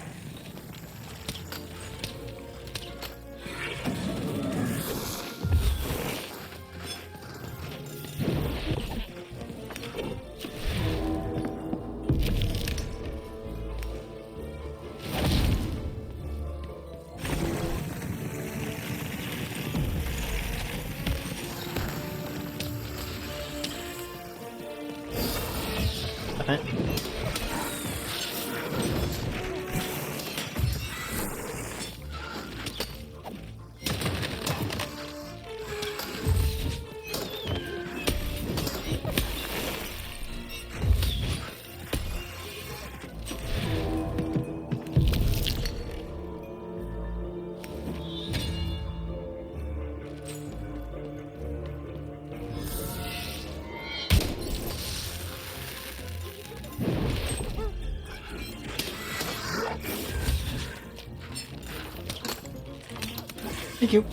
Thank you.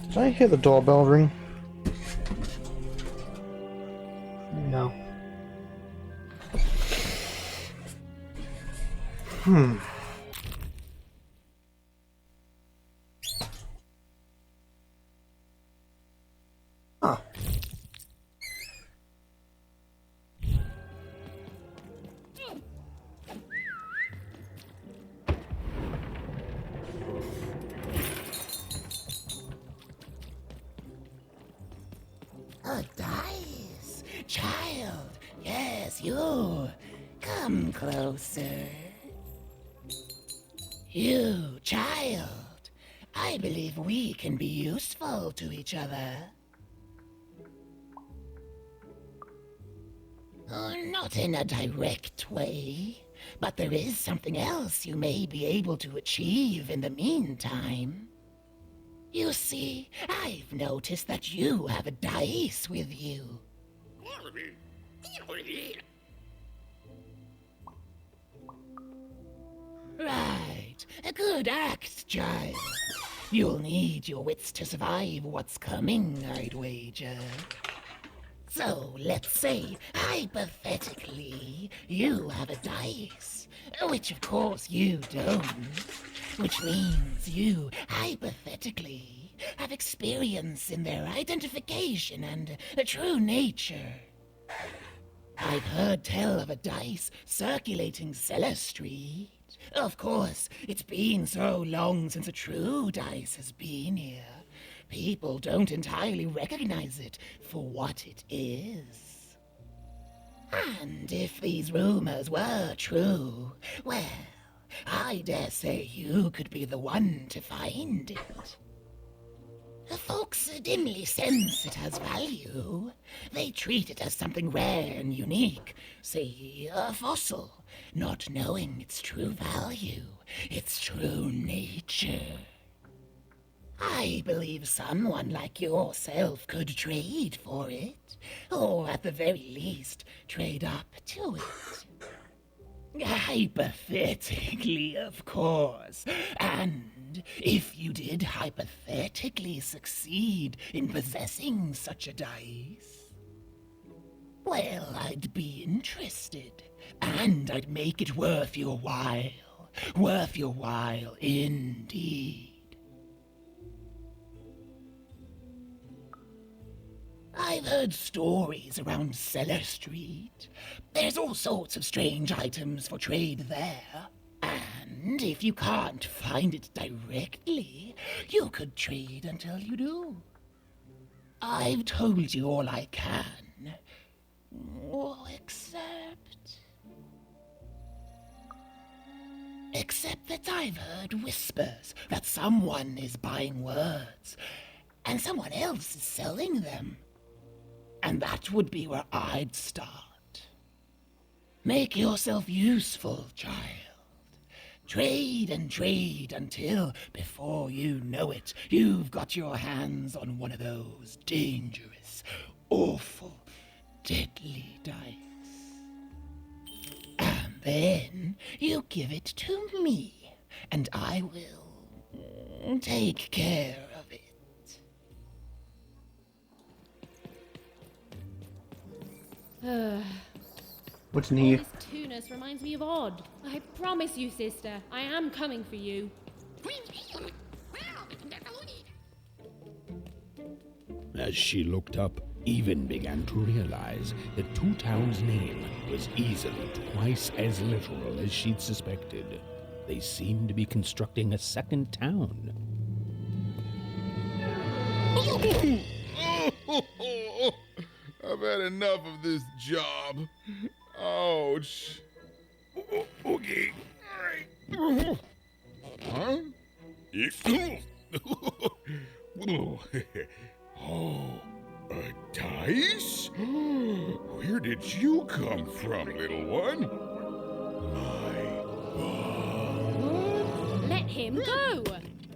Did I hear the doorbell ring? No. Huh. Oh, Dice! Child! Yes, you! Come closer. You, child! I believe we can be useful to each other. Oh, not in a direct way, but there is something else you may be able to achieve in the meantime. You see, I've noticed that you have a dice with you. Right. A good act, child. You'll need your wits to survive what's coming, I'd wager. So, let's say, hypothetically, you have a dice, which of course you don't, which means you, hypothetically, have experience in their identification and true nature. I've heard tell of a dice circulating Cellar Street. Of course, it's been so long since a true dice has been here. People don't entirely recognize it for what it is. And if these rumors were true, well, I dare say you could be the one to find it. Folks dimly sense it has value. They treat it as something rare and unique, say a fossil, not knowing its true value, its true nature. I believe someone like yourself could trade for it, or at the very least, trade up to it. Hypothetically, of course. And if you did hypothetically succeed in possessing such a dice, well, I'd be interested. And I'd make it worth your while. Worth your while indeed. I've heard stories around Cellar Street. There's all sorts of strange items for trade there. And if you can't find it directly, you could trade until you do. I've told you all I can. Except that I've heard whispers that someone is buying words, and someone else is selling them. And that would be where I'd start. Make yourself useful, child. Trade and trade until, before you know it, you've got your hands on one of those dangerous, awful, deadly dice. And then you give it to me, and I will take care of it. What's All new? this tunus reminds me of Odd. I promise you, sister, I am coming for you. As she looked up, Even began to realize that Two Town's name was easily twice as literal as she'd suspected. They seemed to be constructing a second town. I've had enough of this job. Ouch. Okay. All right. Huh? Oh, a dice? Where did you come from, little one? Let him go!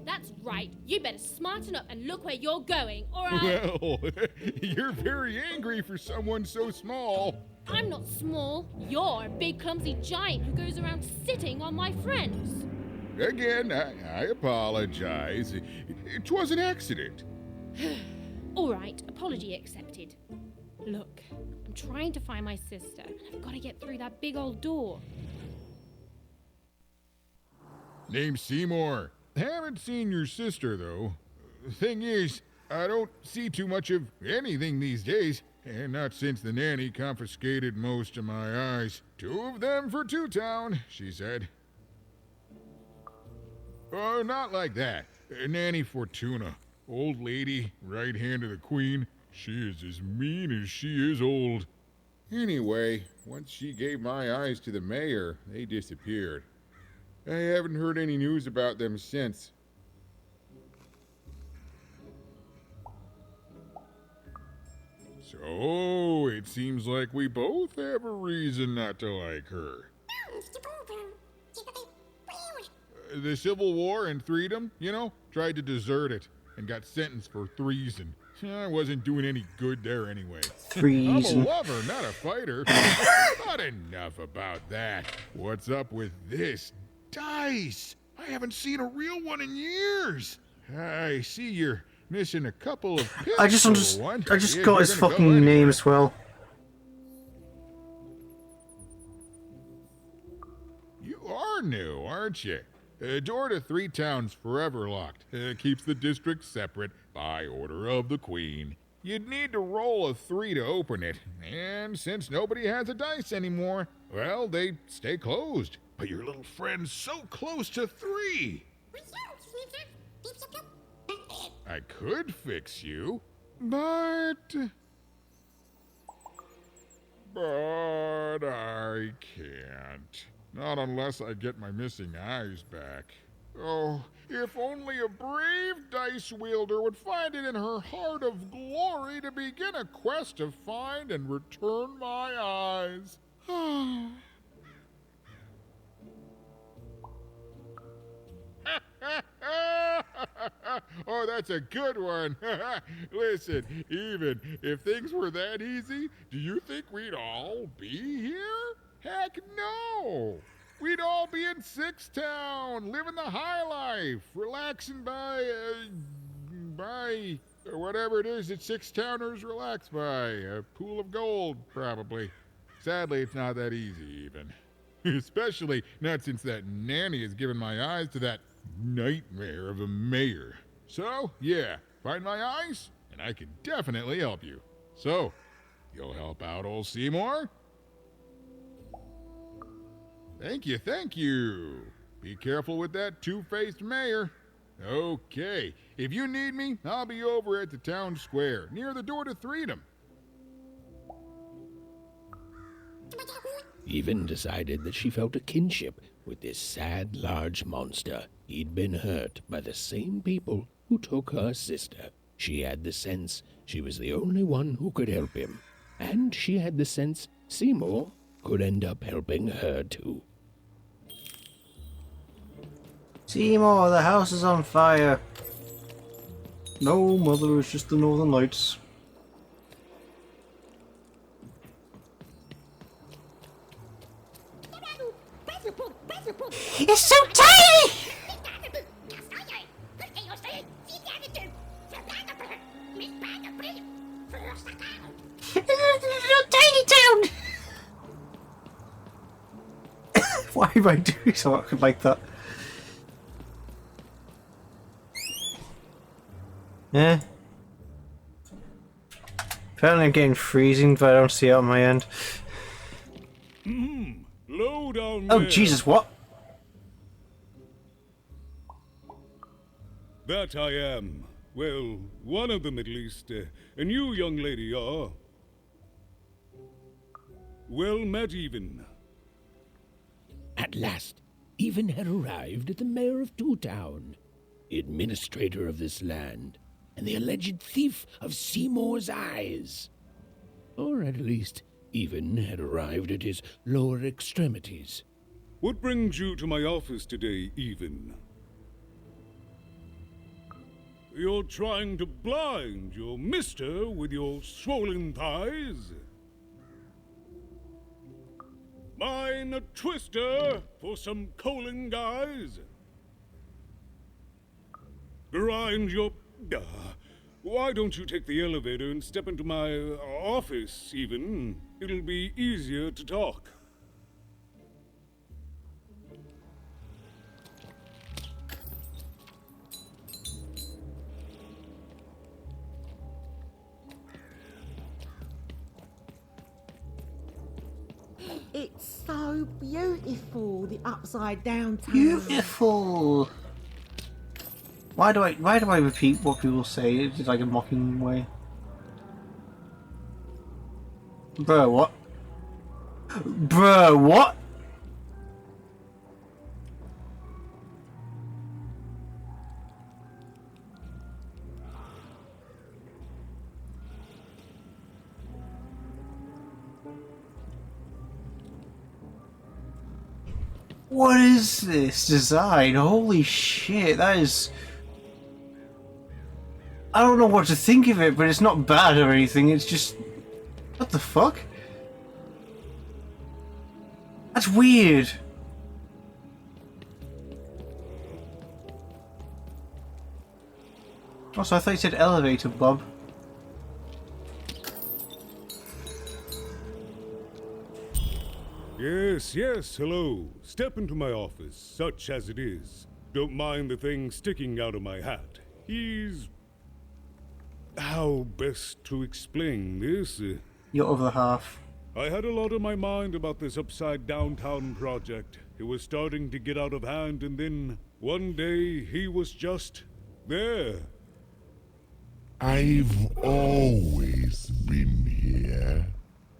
That's right. You better smarten up and look where you're going, or I... Well, you're very angry for someone so small. I'm not small. You're a big clumsy giant who goes around sitting on my friends. Again, I apologize. It was an accident. All right, apology accepted. Look, I'm trying to find my sister, and I've got to get through that big old door. Name's Seymour. Haven't seen your sister, though. Thing is, I don't see too much of anything these days, and not since the nanny confiscated most of my eyes. 2 of them for Two Town, she said. Not like that. Nanny Fortuna. Old lady, right hand of the queen. She is as mean as she is old. Anyway, once she gave my eyes to the mayor, they disappeared. I haven't heard any news about them since. So, it seems like we both have a reason not to like her. The Civil War and freedom, tried to desert it. and got sentenced for treason. I wasn't doing any good there anyway. Treason. I'm a lover, not a fighter. But enough about that. What's up with this dice? I haven't seen a real one in years. I see you're missing a couple of pins. I just got his fucking name as well. You are new, aren't you? Door to Three Town's forever locked. Keeps the district separate by order of the Queen. You'd need to roll a 3 to open it, and since nobody has a dice anymore, well, they stay closed. But your little friend's so close to 3. I could fix you, but I can't. Not unless I get my missing eyes back. Oh, if only a brave dice wielder would find it in her heart of glory to begin a quest to find and return my eyes. Oh, that's a good one. Listen, even if things were that easy, do you think we'd all be here? Heck no! We'd all be in Six Town, living the high life, relaxing by whatever it is that Six Towners relax by. A pool of gold, probably. Sadly, it's not that easy, even. Especially not since that nanny has given my eyes to that nightmare of a mayor. So, yeah, find my eyes, and I can definitely help you. So, you'll help out old Seymour? Thank you, thank you. Be careful with that two-faced mayor. Okay, if you need me, I'll be over at the town square, near the door to Freedom. Even decided that she felt a kinship with this sad, large monster. He'd been hurt by the same people who took her sister. She had the sense she was the only one who could help him. And she had the sense Seymour could end up helping her too. Seymour, the house is on fire. No, mother, it's just the Northern Lights. It's so tiny! Tiny town! Why am I doing something like that? Yeah. Apparently I'm getting freezing, but I don't see it on my end. Low down Oh, there. Jesus, what? That I am. Well, one of them at least. A new young lady, you are. Well met, Even. At last, Even had arrived at the mayor of Two Town, the administrator of this land, and the alleged thief of Seymour's eyes. Or at least, Even had arrived at his lower extremities. What brings you to my office today, Even? You're trying to blind your mister with your swollen thighs? Mine a twister for some coaling guys? Grind your... why don't you take the elevator and step into my office, Even? It'll be easier to talk. It's so beautiful, the upside down town. Beautiful. Why do I repeat what people say? It's like a mocking way. Bruh, what? Bruh, what? What is this design? Holy shit, that is... I don't know what to think of it, but it's not bad or anything. It's just, what the fuck? That's weird. Also, I thought you said elevator, Bob. Yes, yes, hello. Step into my office, such as it is. Don't mind the thing sticking out of my hat. He's... How best to explain this? Your other half. I had a lot on my mind about this upside downtown project. It was starting to get out of hand, and then one day he was just there. I've always been here.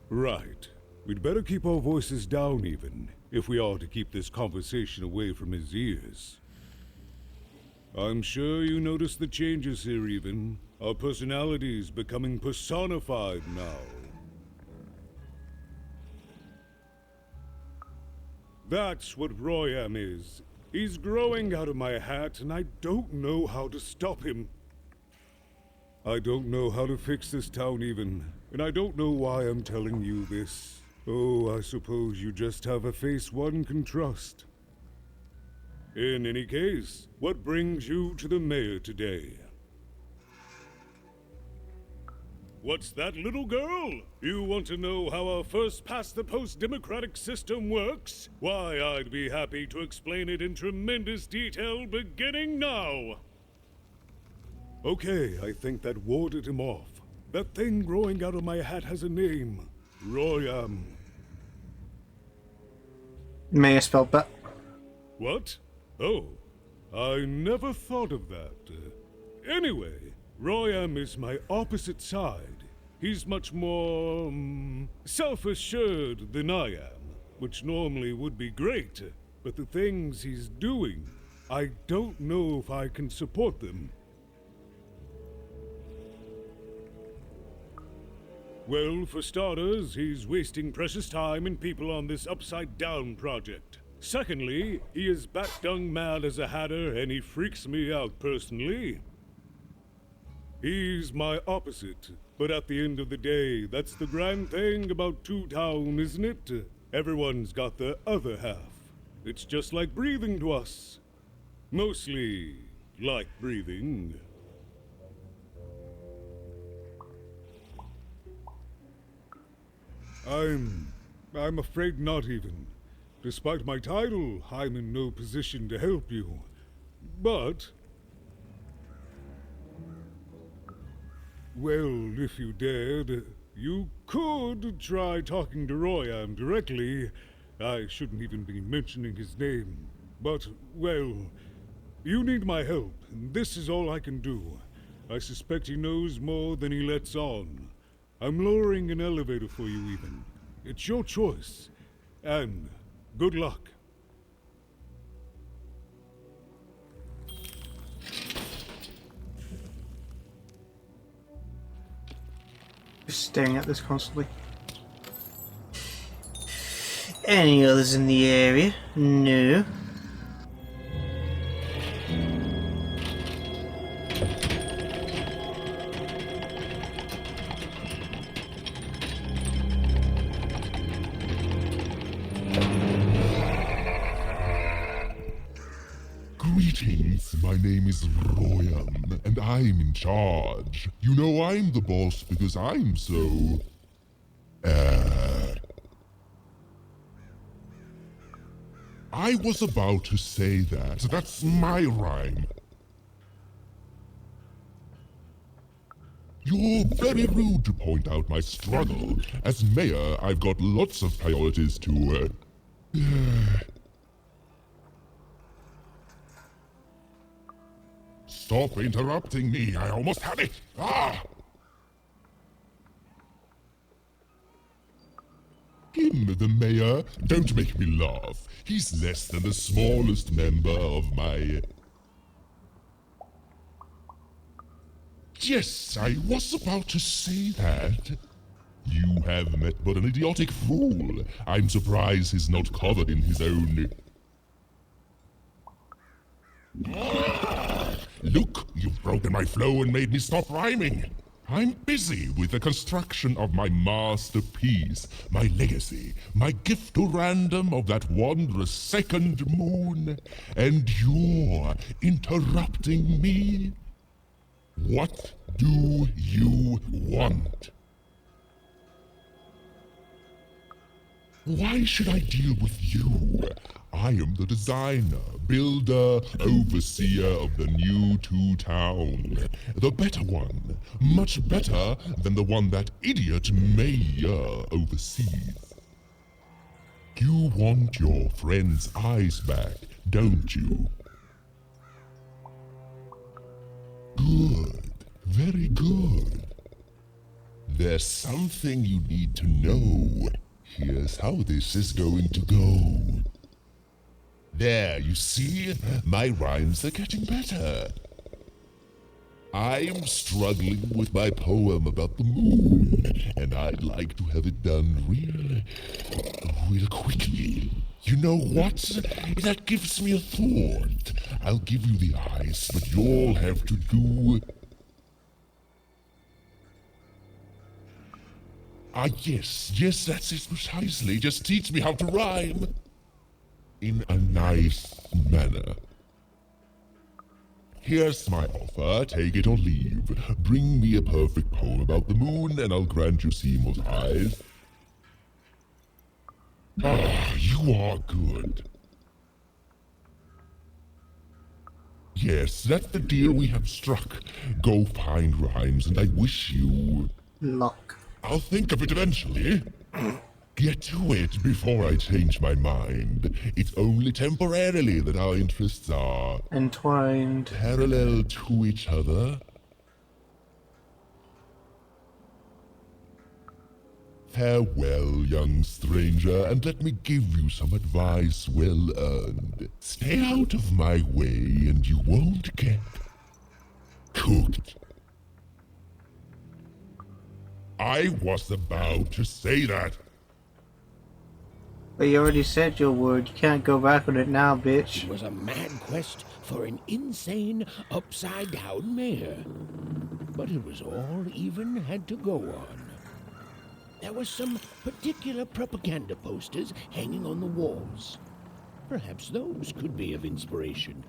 Right. We'd better keep our voices down even, if we are to keep this conversation away from his ears. I'm sure you noticed the changes here even. Our personalities becoming personified now. That's what Royam is. He's growing out of my hat, and I don't know how to stop him. I don't know how to fix this town even, and I don't know why I'm telling you this. Oh, I suppose you just have a face one can trust. In any case, what brings you to the mayor today? What's that, little girl? You want to know how our first-past-the-post democratic system works? Why, I'd be happy to explain it in tremendous detail beginning now. Okay, I think that warded him off. That thing growing out of my hat has a name. Royam. Mayor spelled that. What? Oh, I never thought of that. Anyway, Royam is my opposite side. He's much more, self-assured than I am, which normally would be great, but the things he's doing, I don't know if I can support them. Well, for starters, he's wasting precious time and people on this upside-down project. Secondly, he is bat-dung mad as a hatter, and he freaks me out personally. He's my opposite, but at the end of the day, that's the grand thing about Two Town, isn't it? Everyone's got the other half. It's just like breathing to us. Mostly like breathing. I'm afraid not even. Despite my title, I'm in no position to help you. But... well, if you dared, you could try talking to Royam directly. I shouldn't even be mentioning his name. But, well, you need my help, and this is all I can do. I suspect he knows more than he lets on. I'm lowering an elevator for you even. It's your choice. And good luck. Just staring at this constantly. Any others in the area? No. Greetings, my name is Royam, and I'm in charge. You know I'm the boss because I'm so... I was about to say that. That's my rhyme. You're very rude to point out my struggle. As mayor, I've got lots of priorities to, Stop interrupting me. I almost had it. Ah! Him, the mayor? Don't make me laugh. He's less than the smallest member of my... Yes, I was about to say that. You have met but an idiotic fool. I'm surprised he's not covered in his own... Look, you've broken my flow and made me stop rhyming. I'm busy with the construction of my masterpiece, my legacy, my gift to random of that wondrous second moon, and you're interrupting me? What do you want? Why should I deal with you? I am the designer, builder, overseer of the new town. The better one. Much better than the one that idiot mayor oversees. You want your friend's eyes back, don't you? Good. Very good. There's something you need to know. Here's how this is going to go. There, you see? My rhymes are getting better. I'm struggling with my poem about the moon, and I'd like to have it done real quickly. You know what? That gives me a thought. I'll give you the eyes, but you'll have to do... yes, that's it precisely. Just teach me how to rhyme. In a nice manner. Here's my offer, take it or leave. Bring me a perfect poem about the moon, and I'll grant you Seymour's eyes. Ah, you are good. Yes, that's the deal we have struck. Go find rhymes, and I wish you... luck. I'll think of it eventually. Get to it before I change my mind. It's only temporarily that our interests are... entwined. Parallel to each other. Farewell, young stranger, and let me give you some advice well earned. Stay out of my way and you won't get... cooked. I was about to say that. But you already said your word. You can't go back on it now, bitch. It was a mad quest for an insane, upside-down mayor. But it was all even had to go on. There were some particular propaganda posters hanging on the walls. Perhaps those could be of inspiration.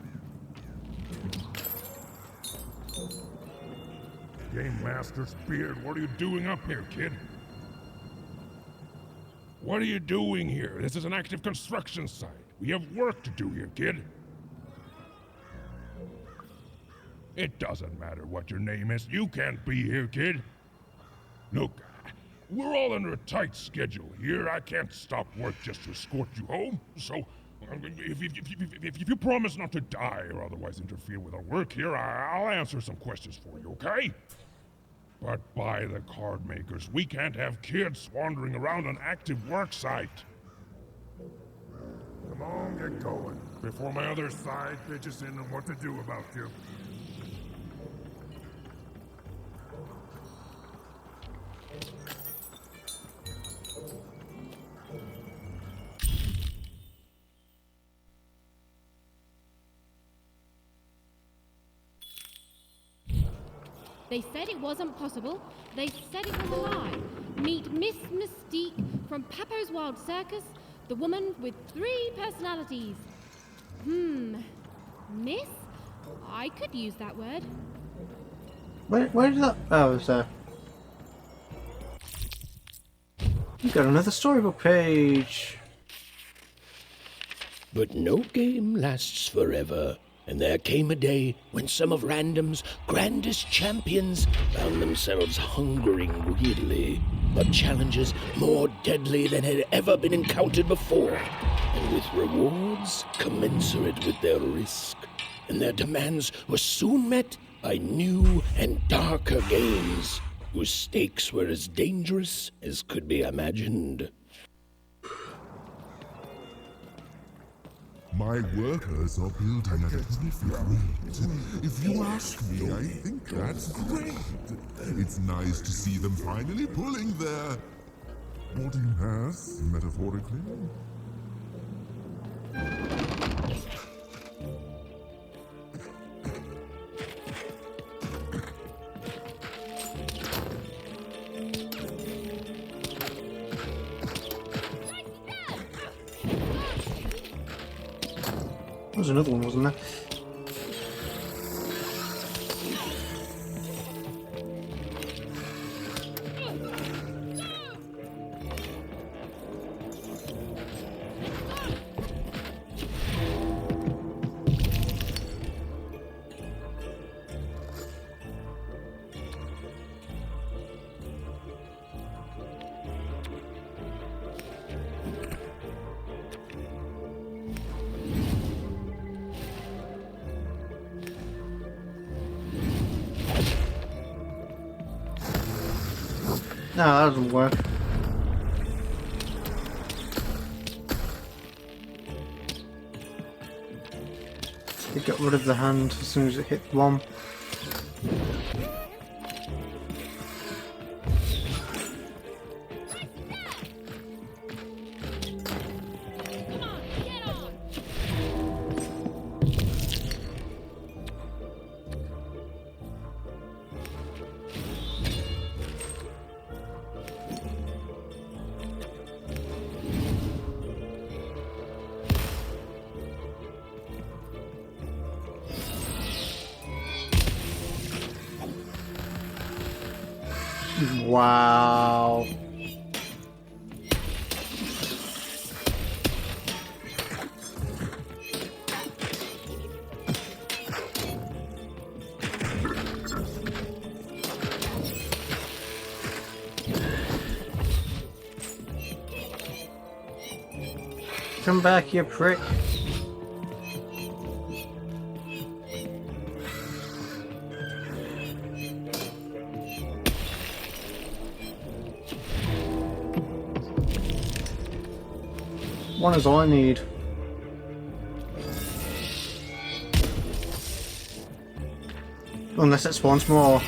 Game Master's beard, what are you doing up here, kid? What are you doing here? This is an active construction site. We have work to do here, kid. It doesn't matter what your name is. You can't be here, kid. Look, we're all under a tight schedule here. I can't stop work just to escort you home. So, if you promise not to die or otherwise interfere with our work here, I'll answer some questions for you, okay? But by the card makers, we can't have kids wandering around an active work site. Come on, get going, before my other side bitches in on what to do about you. They said it wasn't possible. They said it was a lie. Meet Miss Mystique from Papo's Wild Circus, the woman with 3 personalities. Miss? I could use that word. Where did that... oh, it was there. You got another storybook page. But no game lasts forever. And there came a day when some of Random's grandest champions found themselves hungering greedily for challenges more deadly than had ever been encountered before, and with rewards commensurate with their risk. And their demands were soon met by new and darker games, whose stakes were as dangerous as could be imagined. My workers are building at a terrific rate. If you ask me, I think that's great. It's nice to see them finally pulling their boarding pass, metaphorically. was another one, wasn't there? No, that doesn't work. It got rid of the hand as soon as it hit one. Wow. Come back, you prick. One is all I need. Unless it spawns more.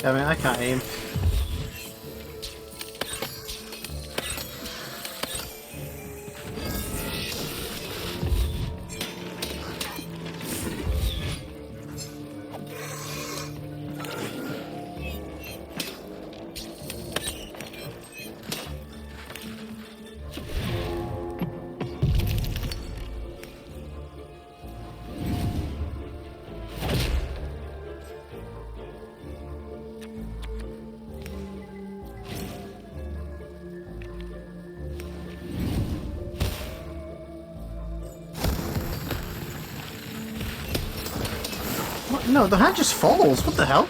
I mean, I can't aim. What? No, the hand just falls. What the hell?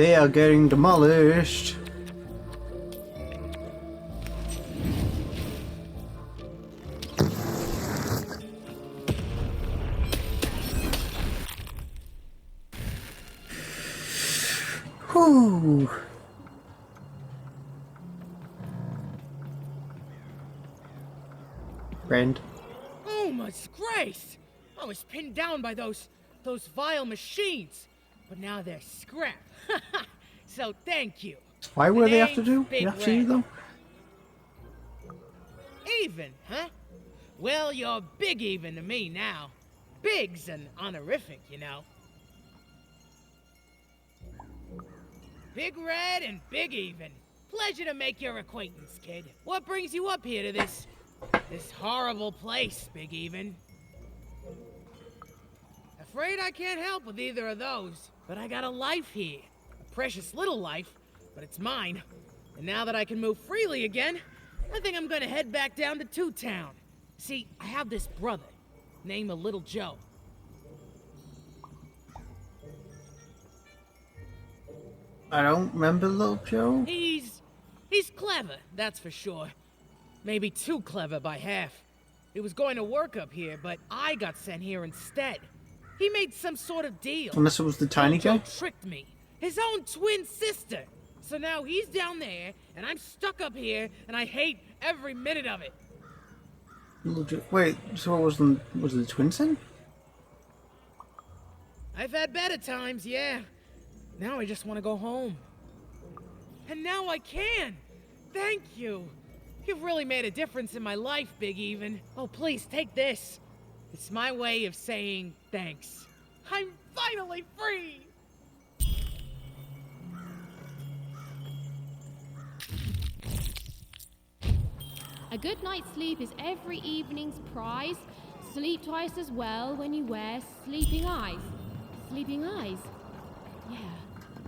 They are getting demolished. Whew. Friend. Oh my grace! I was pinned down by those vile machines, but now they're scrap. So thank you. Why were The they have to name's do? Big You have to Red. though? Even, huh? Well, you're big even to me now. Big's an honorific, you know. Big Red and Big Even. Pleasure to make your acquaintance, kid. What brings you up here to this horrible place, Big Even? Afraid I can't help with either of those, but I got a life here. A precious little life, but it's mine. And now that I can move freely again, I think I'm gonna head back down to Two Town. See, I have this brother, named Little Joe. I don't remember Little Joe. He's clever, that's for sure. Maybe too clever by half. He was going to work up here, but I got sent here instead. He made some sort of deal. Unless it was the tiny Joe guy. tricked me. His own twin sister. So now he's down there, and I'm stuck up here, and I hate every minute of it. Little Joe. Wait, so what was the twin sin? I've had better times, yeah. Now I just want to go home. And now I can! Thank you! You've really made a difference in my life, Big Even. Oh, please, take this. It's my way of saying thanks. I'm finally free! A good night's sleep is every evening's prize. Sleep twice as well when you wear sleeping eyes. Sleeping eyes? Yeah,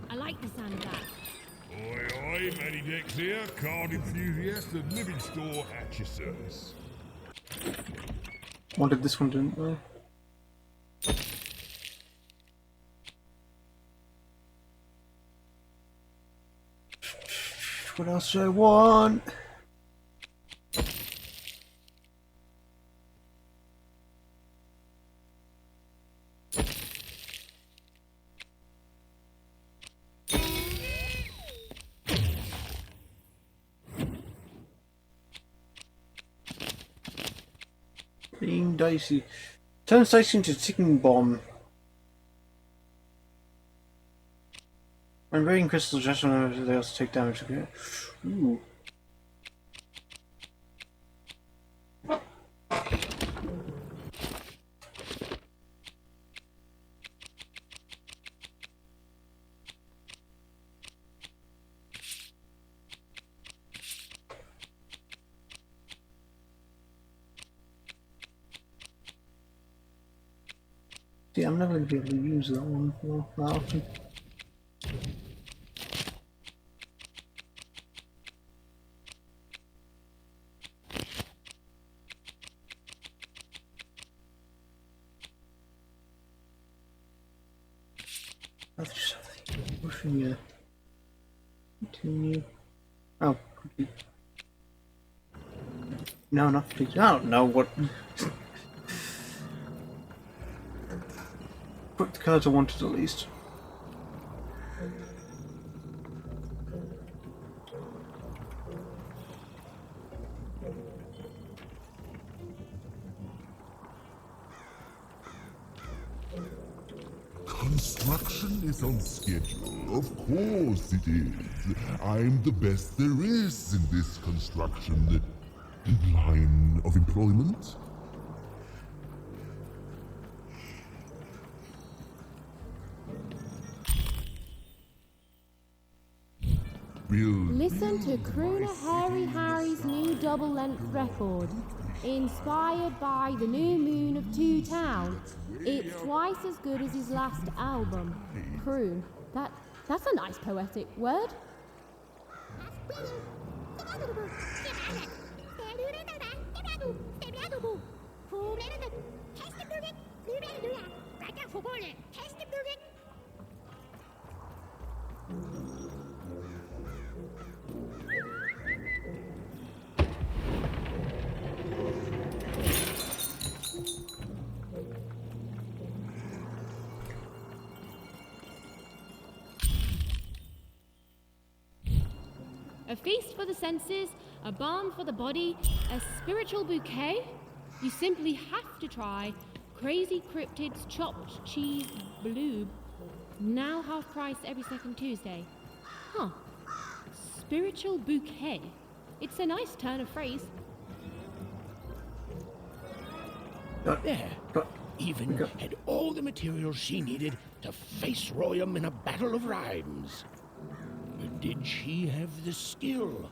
I like the sound of that. Oi, oi, Matty Dex here, card enthusiast and living store at your service. Wanted this one, didn't I? What else do I want? Being dicey. Turns dicey into ticking bomb. When raiding crystals, just when they also take damage. Okay. Ooh. See, I'm never going to be able to use that one for that often. Other something. Pushing continue. Oh, complete. No, not complete. I don't know what. Put the cards I wanted at least. Construction is on schedule. Of course it is. I'm the best there is in this construction line of employment. Listen to Crooner Harry Harry's new double-length record. Inspired by the new moon of Two Town. It's twice as good as his last album. Croon. That's a nice poetic word. A feast for the senses, a balm for the body, a spiritual bouquet? You simply have to try Crazy Cryptid's Chopped Cheese Bloob. Now half price every second Tuesday. Huh. Spiritual bouquet. It's a nice turn of phrase. There. Even had all the materials she needed to face Royum in a battle of rhymes. But did she have the skill?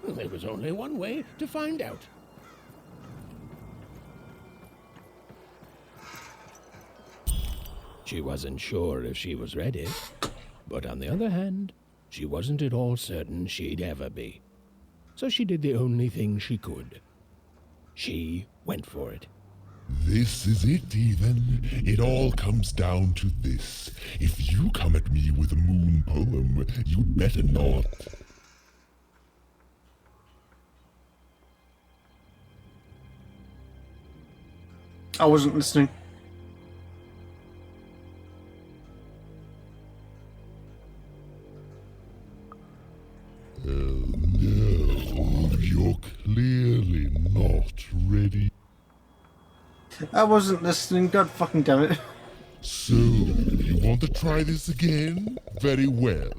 Well, there was only one way to find out. She wasn't sure if she was ready, but on the other hand, she wasn't at all certain she'd ever be. So she did the only thing she could. She went for it. This is it, Ethan. It all comes down to this. If you come at me with a moon poem, you'd better not. I wasn't listening. No, you're clearly not ready. I wasn't listening, god fucking damn it. So, you want to try this again? Very well.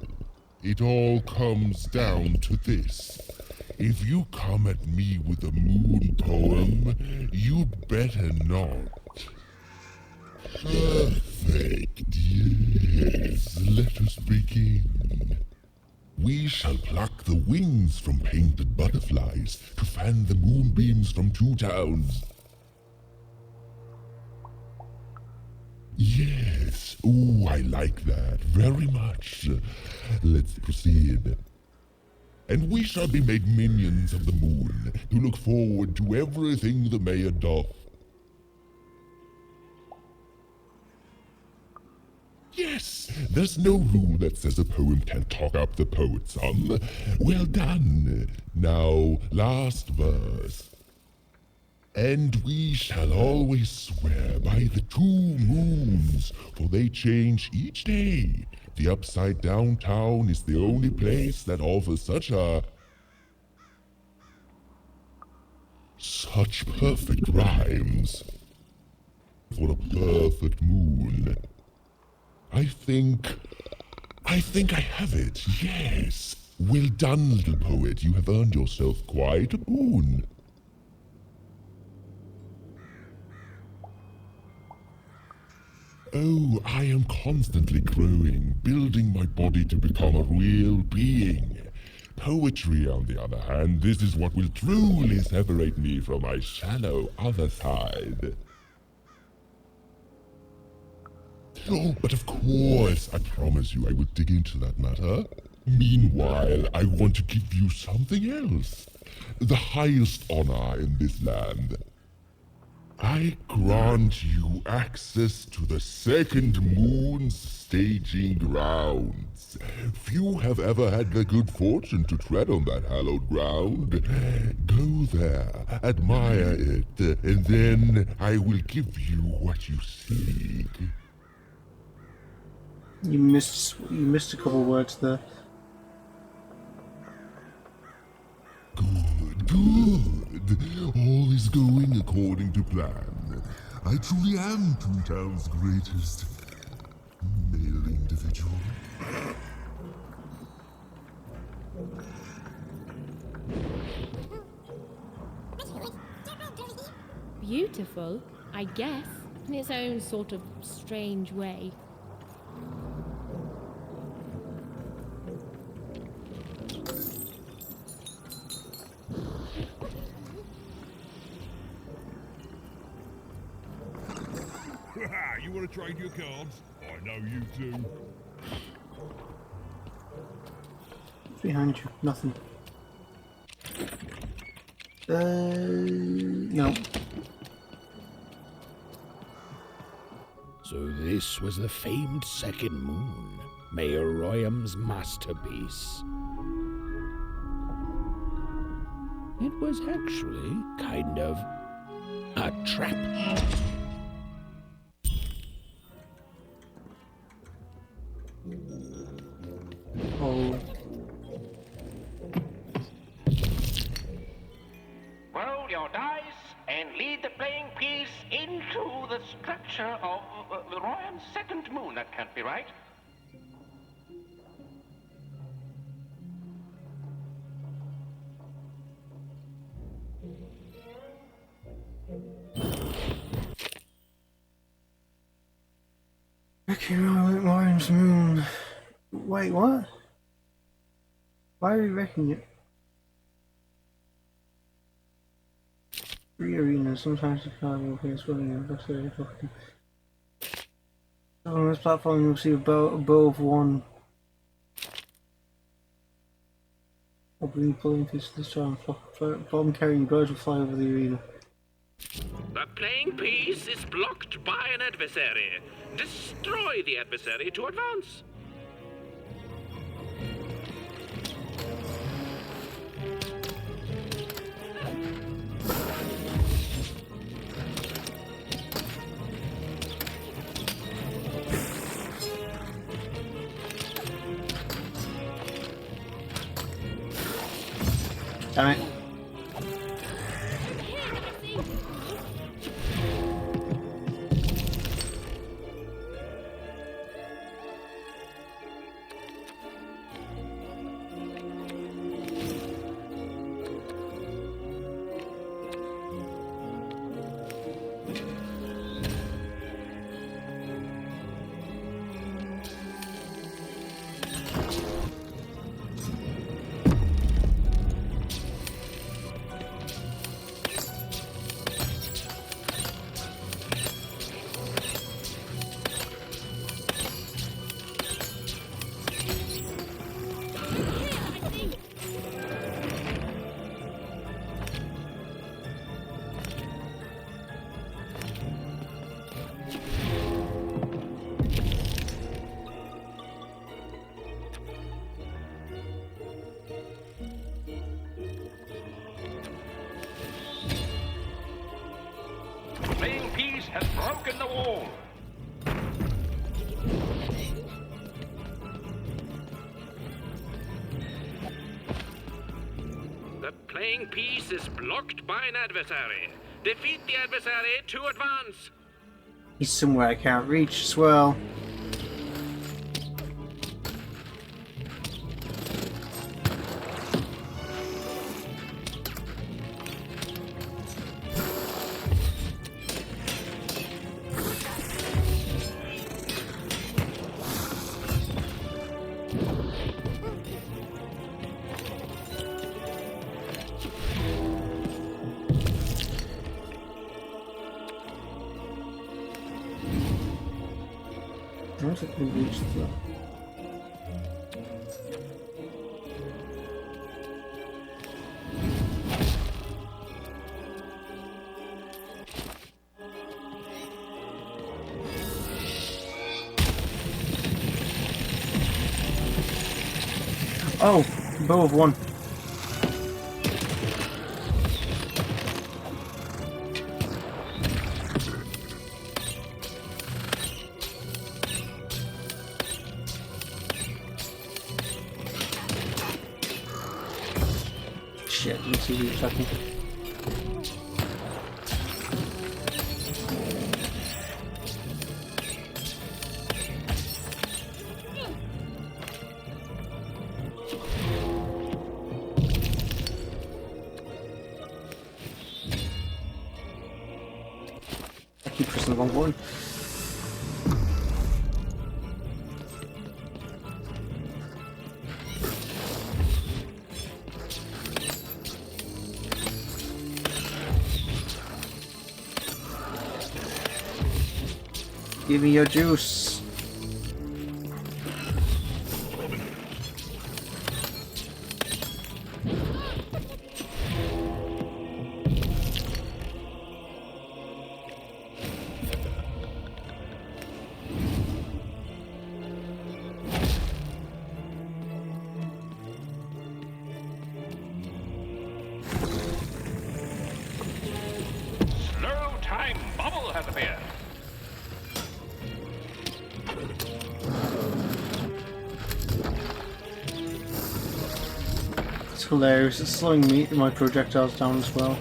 It all comes down to this. If you come at me with a moon poem, you'd better not. Perfect, yes. Let us begin. We shall pluck the wings from painted butterflies to fan the moonbeams from two towns. Yes, ooh, I like that very much. Let's proceed. And we shall be made minions of the moon to look forward to everything the mayor doth. Yes, there's no rule that says a poem can't talk up the poet, son. Well done. Now, last verse. And we shall always swear by the 2 moons, for they change each day. The upside down town is the only place that offers such perfect rhymes. For a perfect moon. I think I have it, yes. Well done, little poet. You have earned yourself quite a boon. Oh, I am constantly growing, building my body to become a real being. Poetry, on the other hand, this is what will truly separate me from my shallow other side. Oh, but of course, I promise you I will dig into that matter. Meanwhile, I want to give you something else. The highest honor in this land. I grant you access to the second moon's staging grounds. Few have ever had the good fortune to tread on that hallowed ground. Go there, admire it, and then I will give you what you seek. You missed a couple words there. Good. All is going according to plan. I truly am Toontown's greatest male individual. Beautiful, I guess, in its own sort of strange way. You want to trade your cards? I know you do. Behind you, nothing. No. So this was the famed second moon. Mayor Royam's masterpiece. It was actually kind of a trap. Oh. Roll your dice and lead the playing piece into the structure of the Royan's second moon. That can't be right. Wrecking Ryan's moon. Wait, what? Why are we wrecking it? 3 arenas, sometimes the car will appear swimming in the very talking. On this platform you'll see above one oblique pulling piece this time. Bomb carrying birds will fly over the arena. The playing piece is blocked by an adversary. Destroy the adversary to advance. Damn it. Playing piece has broken the wall. The playing piece is blocked by an adversary. Defeat the adversary to advance. He's somewhere I can't reach as well. I don't think we reached that. Oh, bow of one. Shit, let's see who's attacking. I keep pressing the wrong button. Give me your juice. has appeared. It's hilarious. It's slowing me my projectiles down as well.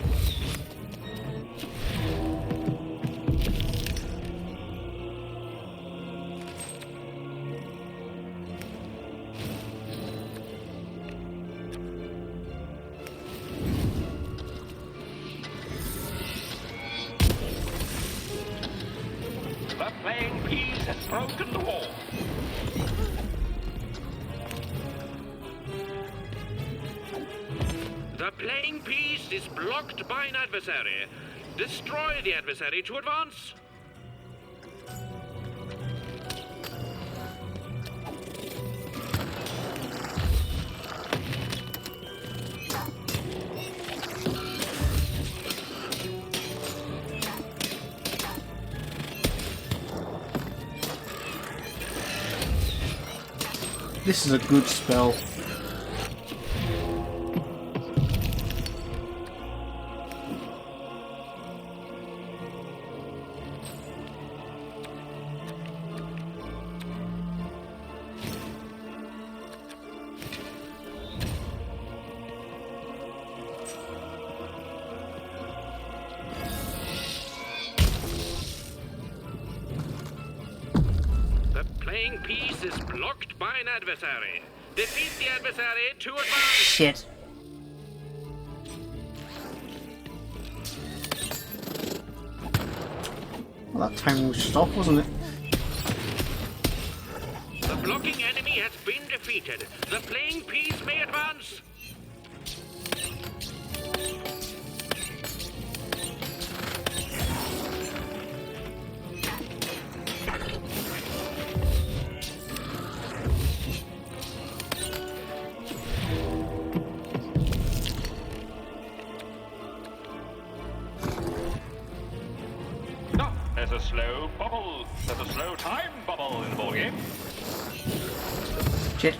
The playing piece has broken the wall. The playing piece is blocked by an adversary. Destroy the adversary to advance. This is a good spell. The playing piece is blocked by an adversary. Defeat the adversary to advance. Shit. Well, that time was just off, wasn't it? The blocking enemy has been defeated. The playing piece may advance. No, there's a slow bubble. There's a slow time bubble in the ballgame. Shit.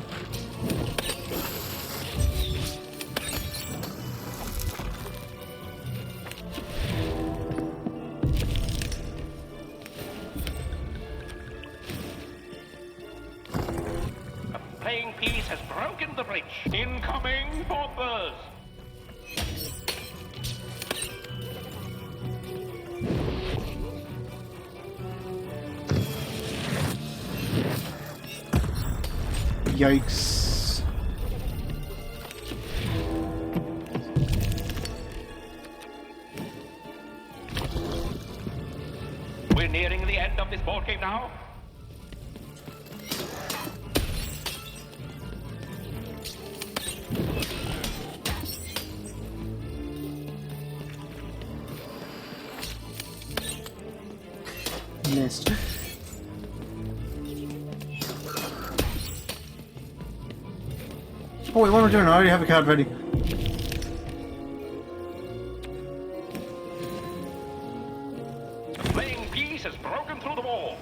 The playing piece has broken the bridge. Incoming bombers. Yikes. We're nearing the end of this ball game now. Missed. Oh wait, what am I doing? I already have a card ready. The playing piece has broken through the wall.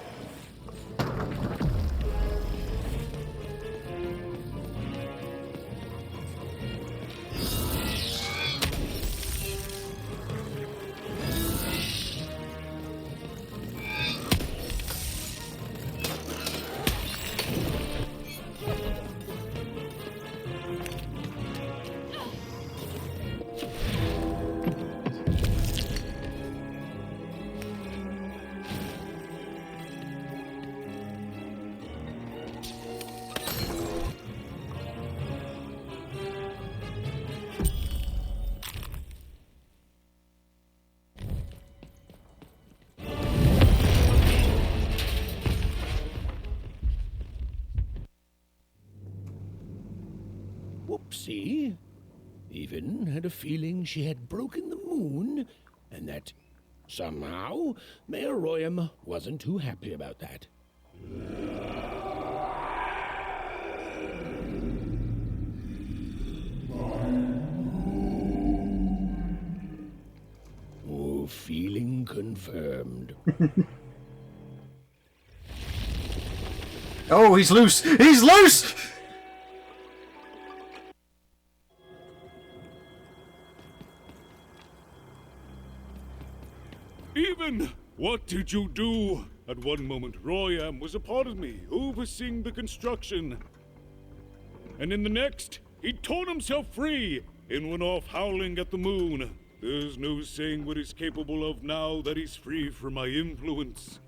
Whoopsie. Even had a feeling she had broken the moon, and that somehow Mayor Royam wasn't too happy about that. Oh, feeling confirmed. Oh, he's loose! He's loose! Even What did you do? At one moment, Royam was a part of me, overseeing the construction. And in the next, he torn himself free and went off howling at the moon. There's no saying what he's capable of now that he's free from my influence.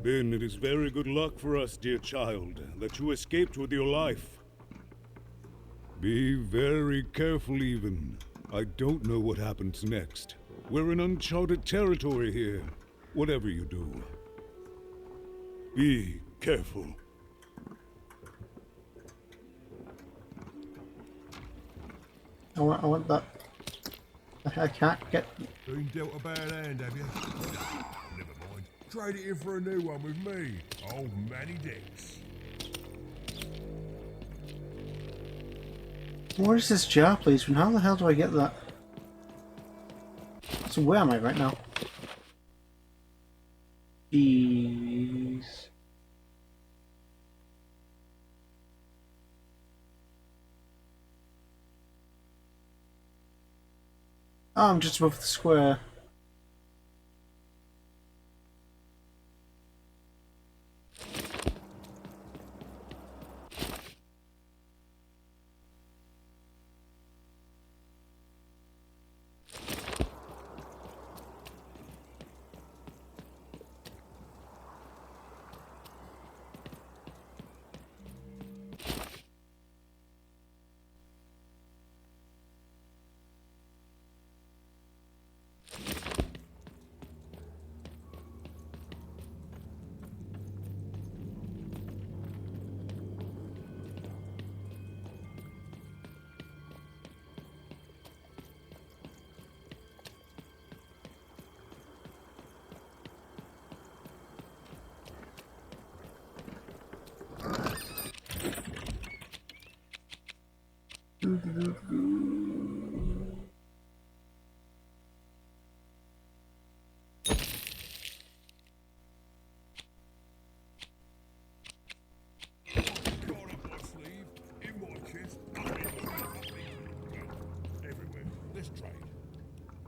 Then it is very good luck for us, dear child, that you escaped with your life. Be very careful, even. I don't know what happens next. We're in uncharted territory here, whatever you do. Be careful. I want that. I can't get. Been dealt a bad hand, have you? Never mind. Trade it in for a new one with me. Old Manny Dix. Where is this jar, please? And how the hell do I get that? So where am I right now? Jeez. Oh, I'm just above the square.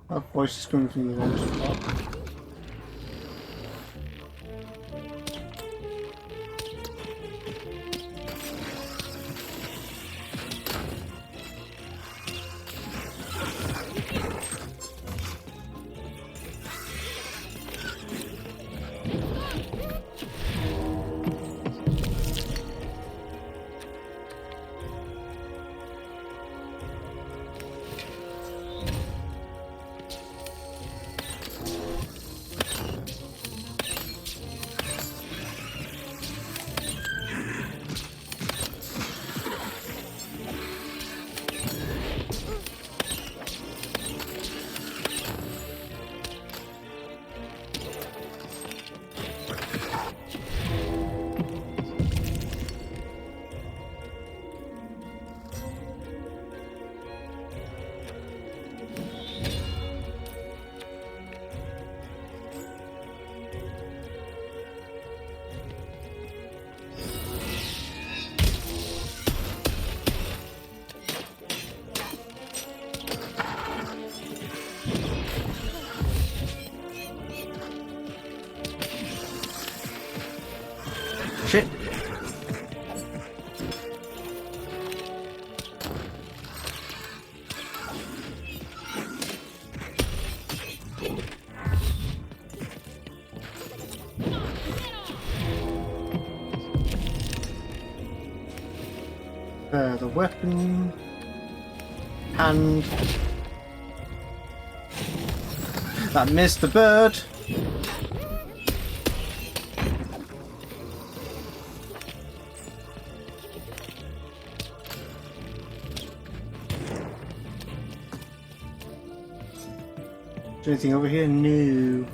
That voice is coming from the wrong spot. Shit. The weapon and that missed the bird. Is there anything over here? No.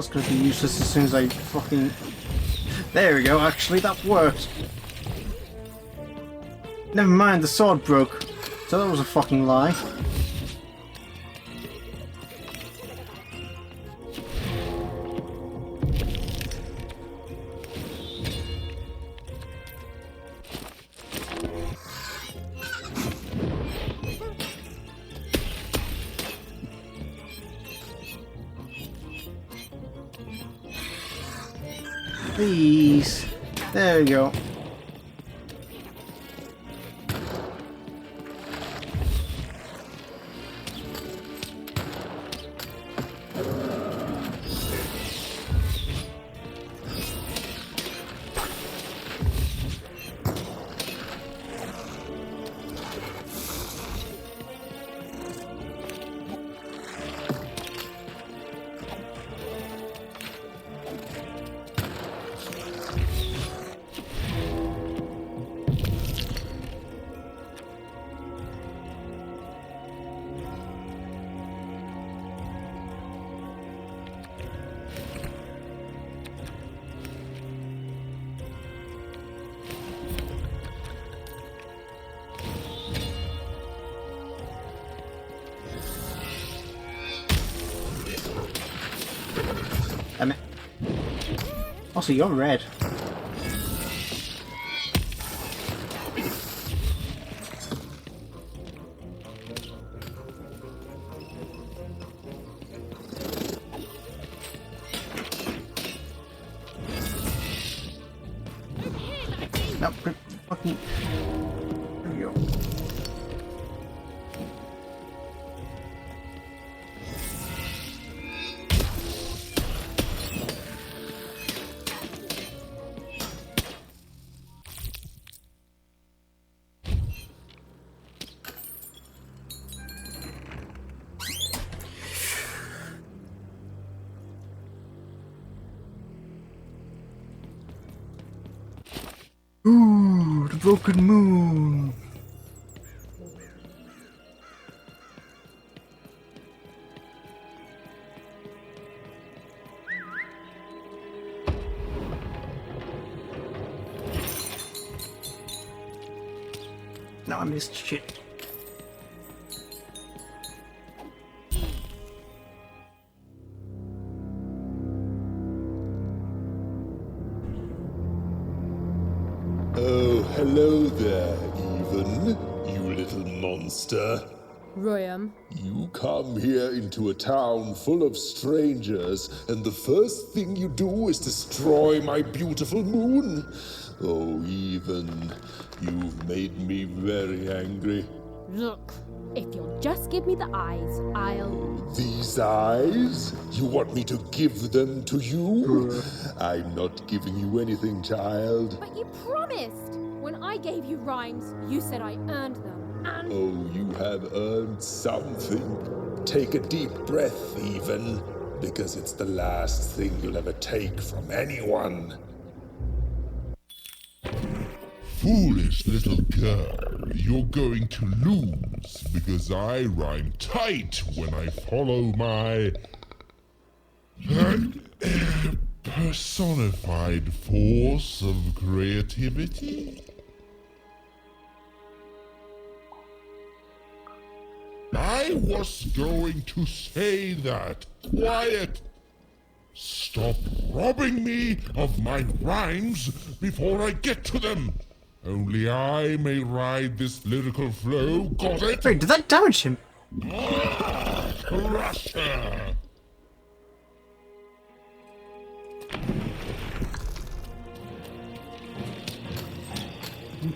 That's gonna be useless as soon as I fucking... There we go, actually, that worked. Never mind, the sword broke. So that was a fucking lie. Please. There we go. Also, you're red. No, fucking... There we go. Ooh, the broken moon. No, I missed shit. Oh, hello there, Even, you little monster. Royam. You come here into a town full of strangers, and the first thing you do is destroy my beautiful moon? Oh, Even, you've made me very angry. Look, if you'll just give me the eyes, I'll... These eyes? You want me to give them to you? I'm not giving you anything, child. But you promised! When I gave you rhymes, you said I earned them, and... Oh, you have earned something. Take a deep breath, Even, because it's the last thing you'll ever take from anyone. Foolish little girl, you're going to lose because I rhyme tight when I follow my personified force of creativity. I was going to say that. Quiet! Stop robbing me of my rhymes before I get to them. Only I may ride this lyrical flow, got it? Wait, did that damage him? Crusher!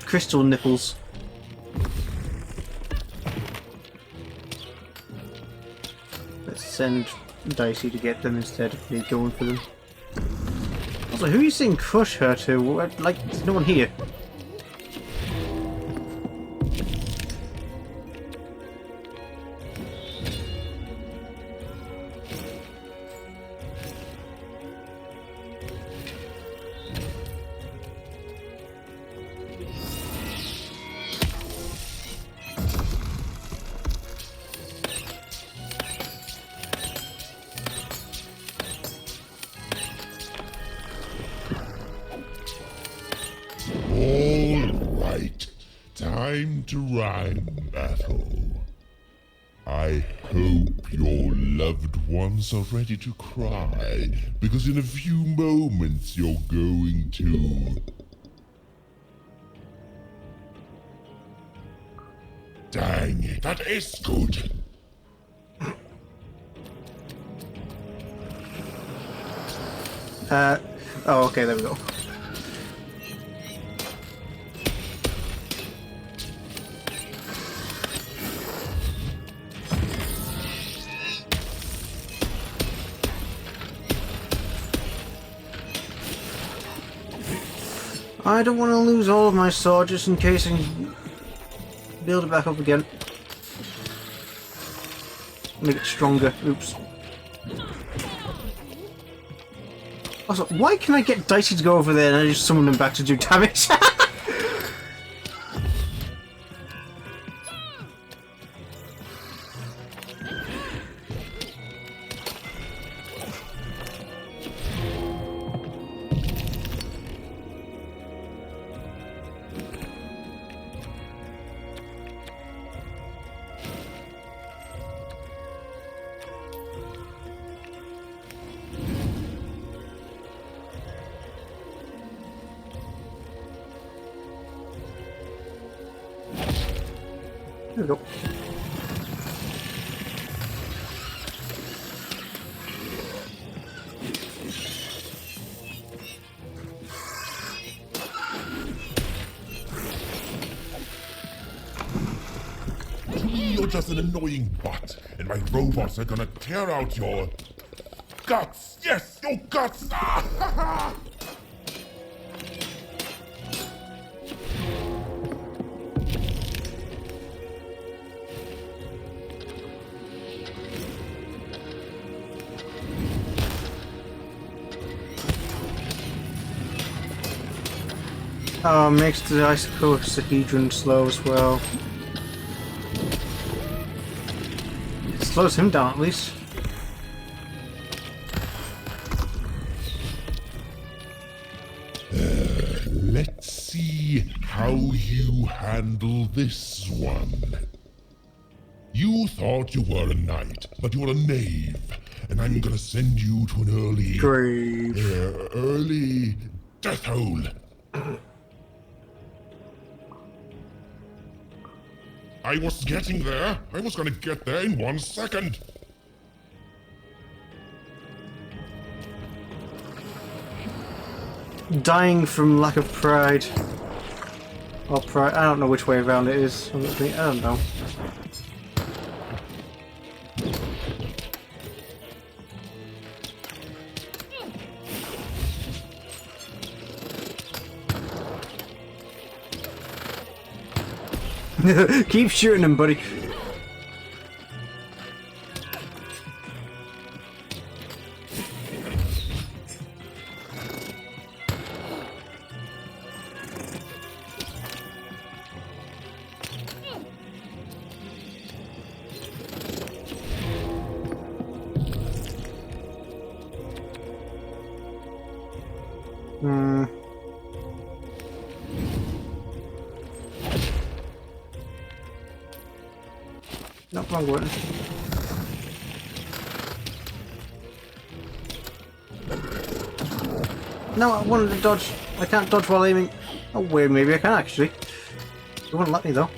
Crystal nipples. Let's send Dicey to get them instead of me going for them. Also, who are you saying crush her to? Like, there's no one here. time to rhyme battle. I hope your loved ones are ready to cry, because in a few moments you're going to... Dang it, that is good! Oh, okay, there we go. I don't want to lose all of my sword just in case I can build it back up again. Make it stronger. Oops. Also, why can I get Dicey to go over there and I just summon him back to do damage? There we go. To me, you're just an annoying bot, and my robots are gonna tear out your... guts! Yes, your guts! Ah, ha, ha. Oh, makes the icosahedron slow as well. It slows him down at least. Let's see how you handle this one. You thought you were a knight, but you're a knave, and I'm gonna send you to an early death hole. I was getting there. I was gonna get there in 1 second. Dying from lack of pride. Or pride. I don't know which way around it is. I don't know. Keep shooting him, buddy. Not wrong one. No, I wanted to dodge. I can't dodge while aiming. Oh wait, maybe I can actually. It wouldn't let me though.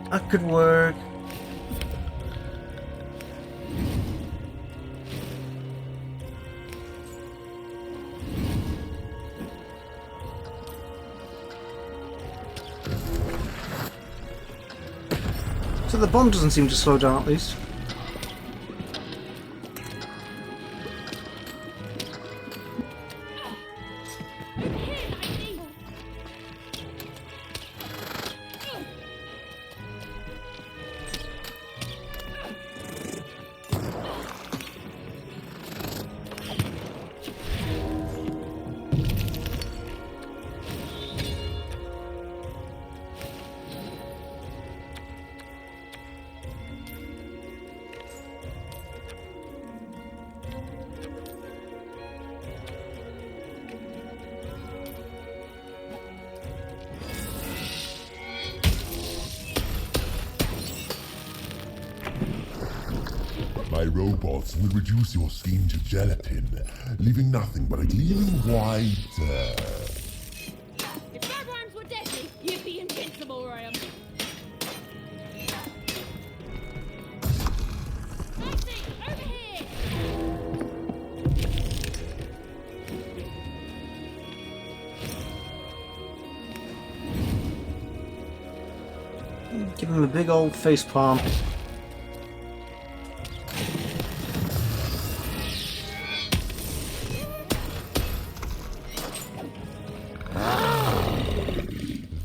That could work. So the bomb doesn't seem to slow down at least. my robots will reduce your skin to gelatin, leaving nothing but a gleaming white. If firearms were deadly, you'd be invincible, Ryan. Taxi, over here! Give him a big old face palm.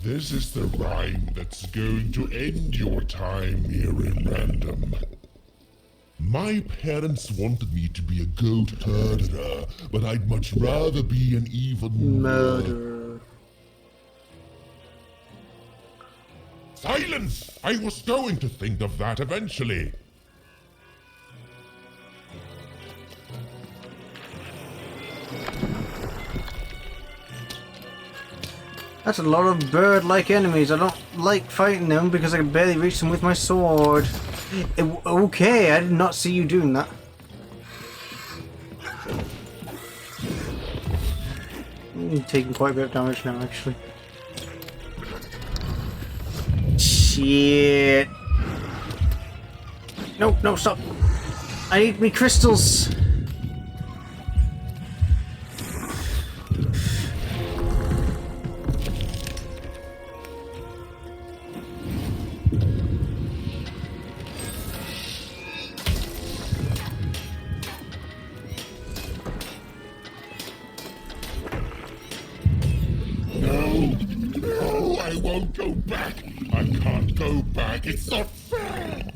This is the rhyme that's going to end your time here in Random. My parents wanted me to be a goat herder, but I'd much rather be an even murderer. Silence! I was going to think of that eventually. That's a lot of bird-like enemies. I don't like fighting them because I can barely reach them with my sword. Okay, I did not see you doing that. Taking quite a bit of damage now, actually. Shit. No, no, stop. I need me crystals. No, I won't go back. I can't go back. It's not fair.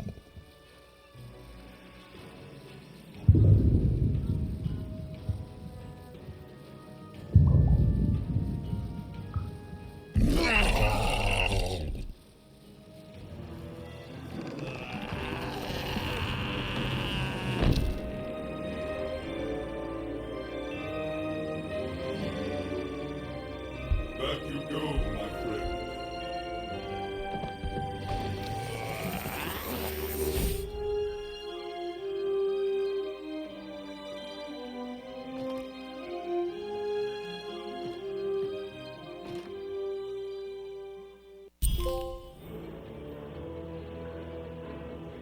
Back you go, my friend.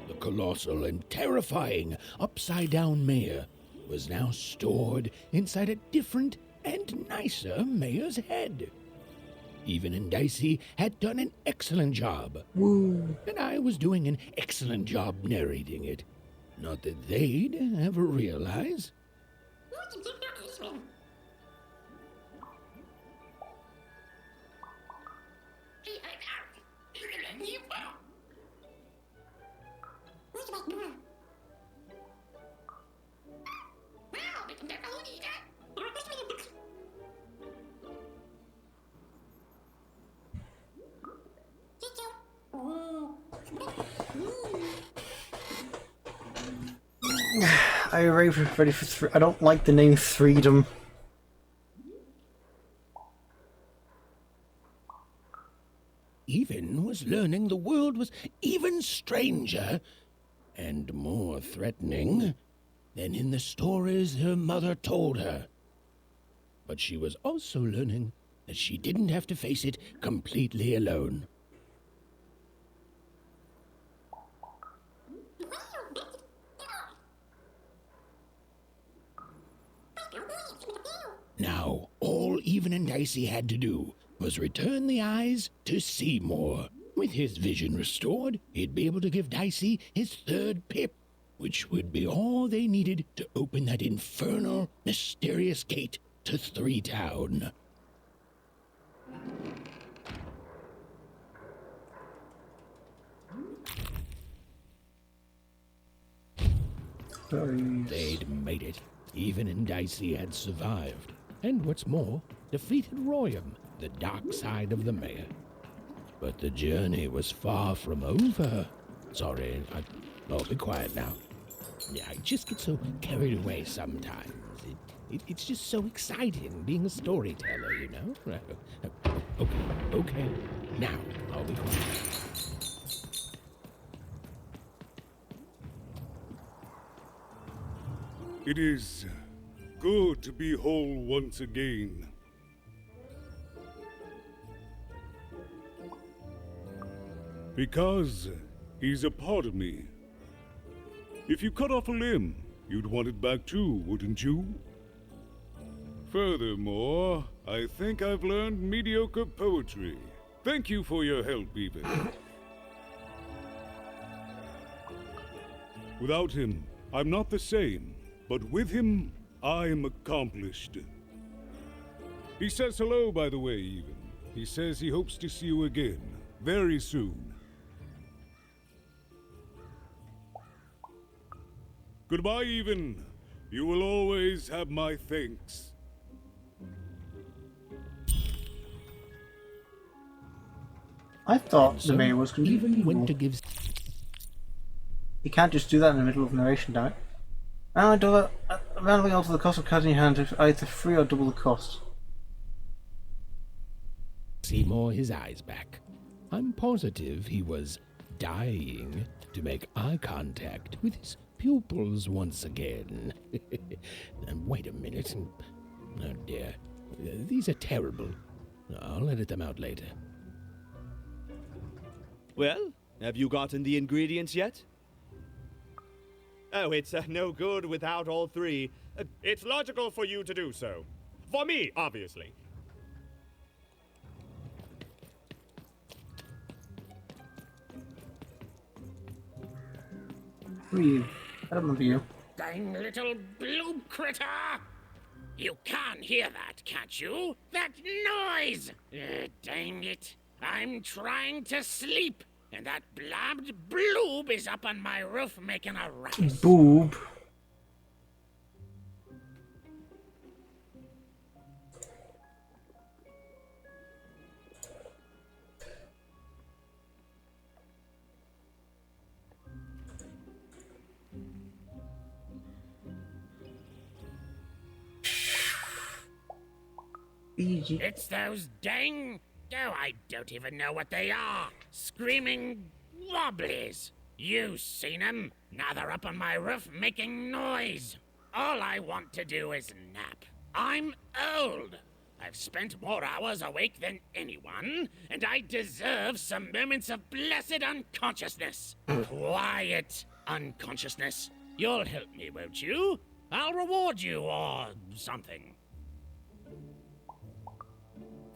The colossal and terrifying upside-down mayor was now stored inside a different and nicer mayor's head. Even and Dicey had done an excellent job. Woo. And I was doing an excellent job narrating it. Not that they'd ever realize. Are you ready for I don't like the name Freedom. Even was learning the world was even stranger and more threatening than in the stories her mother told her. But she was also learning that she didn't have to face it completely alone. Now, all Even and Dicey had to do was return the eyes to Seymour. With his vision restored, he'd be able to give Dicey his third pip, which would be all they needed to open that infernal, mysterious gate to Three Town. They'd made it. Even and Dicey had survived. And what's more, defeated Royam, the dark side of the mayor. But the journey was far from over. Sorry, I'll be quiet now. Yeah, I just get so carried away sometimes. It's just so exciting being a storyteller, you know? Okay. Now, I'll be quiet. It is good to be whole once again. Because he's a part of me. If you cut off a limb, you'd want it back too, wouldn't you? Furthermore, I think I've learned mediocre poetry. Thank you for your help, even. Without him, I'm not the same. But with him, I'm accomplished. He says hello, by the way, even. He says he hopes to see you again, very soon. Goodbye, even. You will always have my thanks. I thought the mayor was going to even went to give. You can't just do that in the middle of narration, damn it. I do that. Randomly alter the cost of cards in your hand to either free or double the cost. Seymour his eyes back. I'm positive he was dying to make eye contact with his pupils once again. Wait a minute. Oh dear. These are terrible. I'll edit them out later. Well, have you gotten the ingredients yet? Oh, it's no good without all three. It's logical for you to do so. For me, obviously. Who are you? I don't remember you. Dang little blue critter! You can't hear that, can't you? That noise! Dang it. I'm trying to sleep, and that blabbed bloob is up on my roof making a ruckus. Boob. Easy. It's those dang... Oh, I don't even know what they are. Screaming wobblies. You seen them? Now they're up on my roof making noise. All I want to do is nap. I'm old. I've spent more hours awake than anyone, and I deserve some moments of blessed unconsciousness. Quiet unconsciousness. You'll help me, won't you? I'll reward you or something.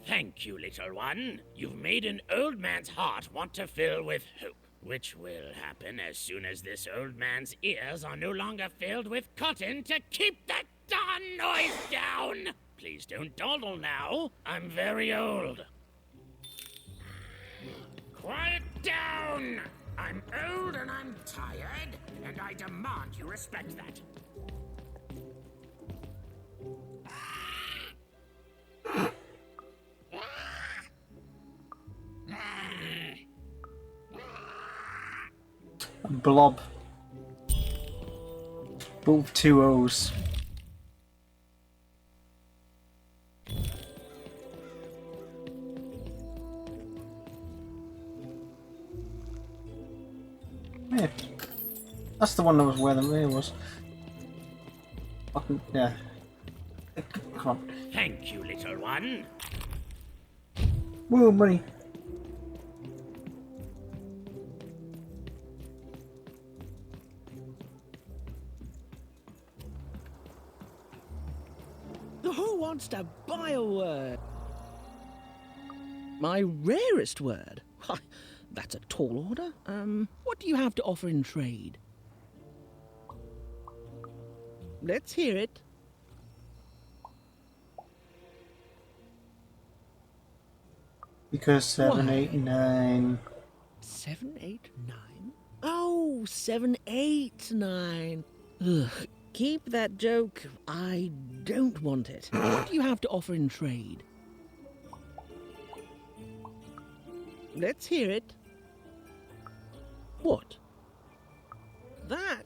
Thank you, little one. You've made an old man's heart want to fill with hope, which will happen as soon as this old man's ears are no longer filled with cotton to keep that darn noise down. Please don't dawdle now. I'm very old. Quiet down! I'm old and I'm tired, and I demand you respect that. Blob. Both 2 O's. Yeah. That's the one that was where the mayor was. Fucking, yeah. Come on. Thank you, little one. Woo, money. Who wants to buy a word? My rarest word? Why, that's a tall order. What do you have to offer in trade? Let's hear it. Because 7, 8, 9. 7, 8, 9? Oh, 7, 8, 9. Ugh, keep that joke. I don't want it. What do you have to offer in trade? Let's hear it. What? That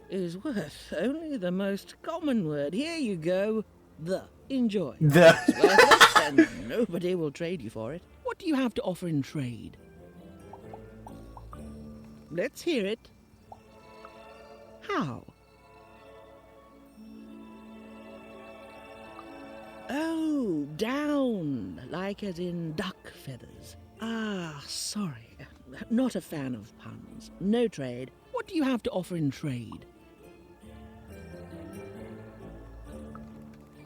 is worth only the most common word. Here you go. The. Enjoy. The. It's worthless, and nobody will trade you for it. What do you have to offer in trade? Let's hear it. How? Oh, down, like as in duck feathers. Ah, sorry. Not a fan of puns. No trade. What do you have to offer in trade?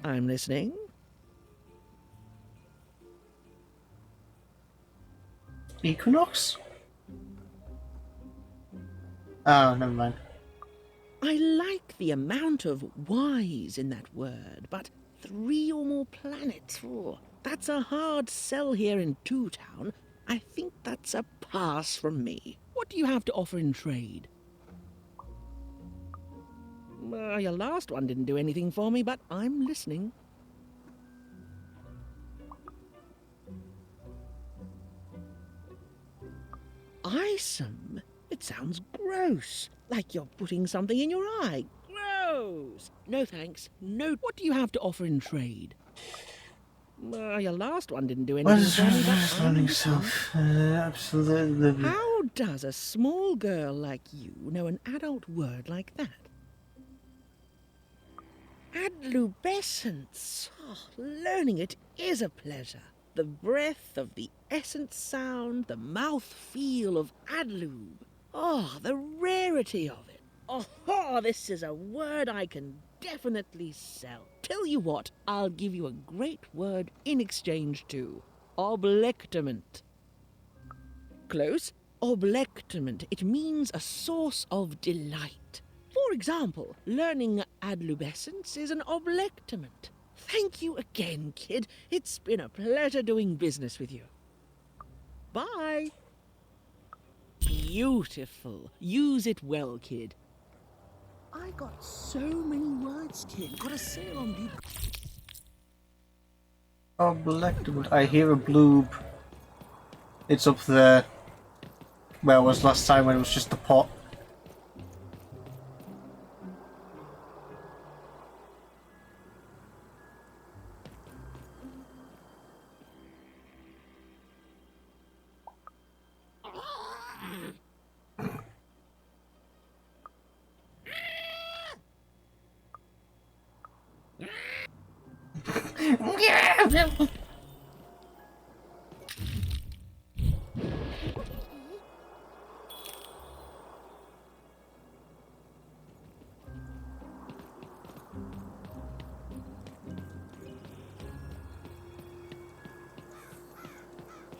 I'm listening. Equinox? Oh, never mind. I like the amount of Y's in that word, but 3 or more planets, that's a hard sell here in Two Town. I think that's a pass from me. What do you have to offer in trade? Your last one didn't do anything for me, but I'm listening. Eyesome? It sounds gross. Like you're putting something in your eye. Gross! No thanks. No. What do you have to offer in trade? Your last one didn't do anything for me, but I'm listening. Absolutely. How does a small girl like you know an adult word like that? Adlubescence. Oh, learning it is a pleasure. The breath of the essence sound, the mouth feel of adlube. Oh, the rarity of it. Oh, this is a word I can definitely sell. Tell you what, I'll give you a great word in exchange too. Oblectament. Close. Oblectament. It means a source of delight. For example, learning adlubescence is an oblectament. Thank you again, kid. It's been a pleasure doing business with you. Bye. Beautiful. Use it well, kid. I got so many words, kid. Got a sale on the... Oblectable. I hear a bloob. It's up there. Where it was last time when it was just the pot.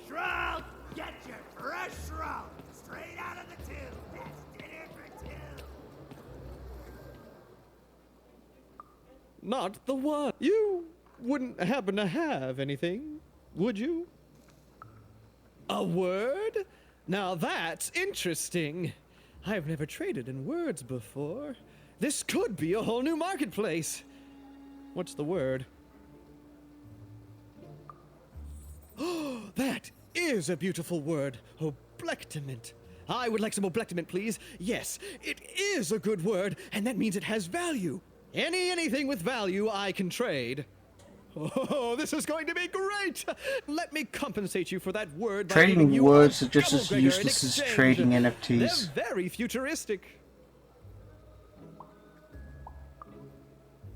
Shroud, get your fresh shroud straight out of the tube. That's dinner for two. Not the one. You wouldn't happen to have anything, would you? A word? Now that's interesting. I've never traded in words before. This could be a whole new marketplace. What's the word? Oh, that is a beautiful word. Oblectament. I would like some oblectament, please. Yes, it is a good word, and that means it has value. Anything with value I can trade. Oh, this is going to be great! Let me compensate you for that word by giving Trading you words a are just as double-gregor in useless as exchange. trading NFTs. They're very futuristic.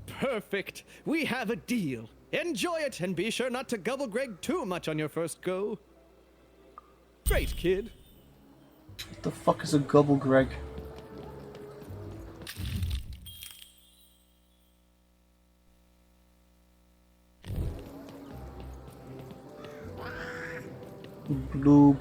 Perfect. We have a deal. Enjoy it, and be sure not to gobble Greg too much on your first go. Great, kid. What the fuck is a gobble Greg? Bloob.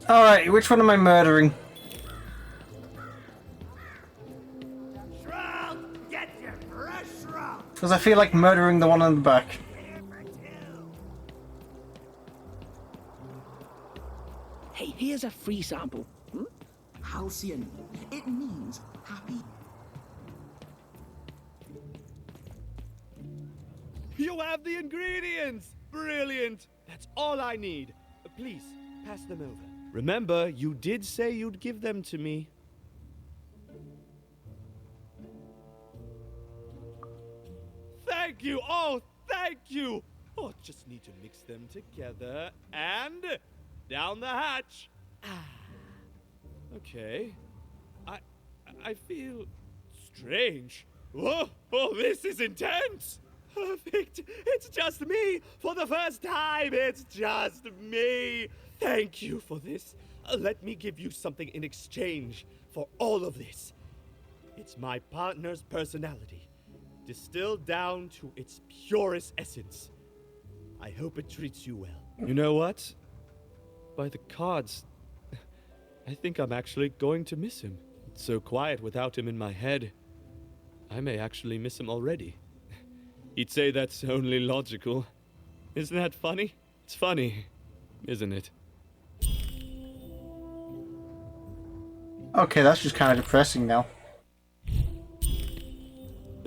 Alright, which one am I murdering? Shroud, get your fresh shroud. Because I feel like murdering the one on the back. Hey, here's a free sample. Halcyon. It means happy. You have the ingredients! Brilliant! That's all I need. Please, pass them over. Remember, you did say you'd give them to me. Thank you! Oh, thank you! Oh, just need to mix them together and down the hatch. Okay. I feel strange. Whoa! Oh, this is intense! Perfect! It's just me! For the first time, it's just me! Thank you for this. Let me give you something in exchange for all of this. It's my partner's personality, distilled down to its purest essence. I hope it treats you well. You know what? By the cards, I think I'm actually going to miss him. It's so quiet without him in my head. I may actually miss him already. He'd say that's only logical. Isn't that funny? It's funny, isn't it? Okay, that's just kind of depressing now.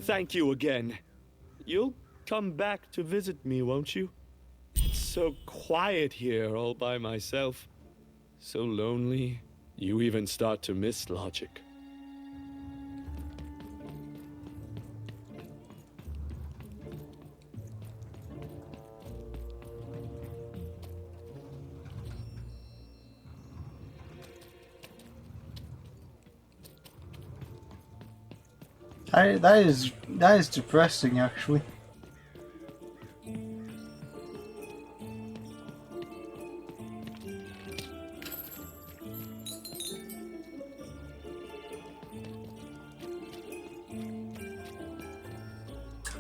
Thank you again. You'll come back to visit me, won't you? It's so quiet here all by myself. So lonely. You even start to miss logic. That is depressing, actually.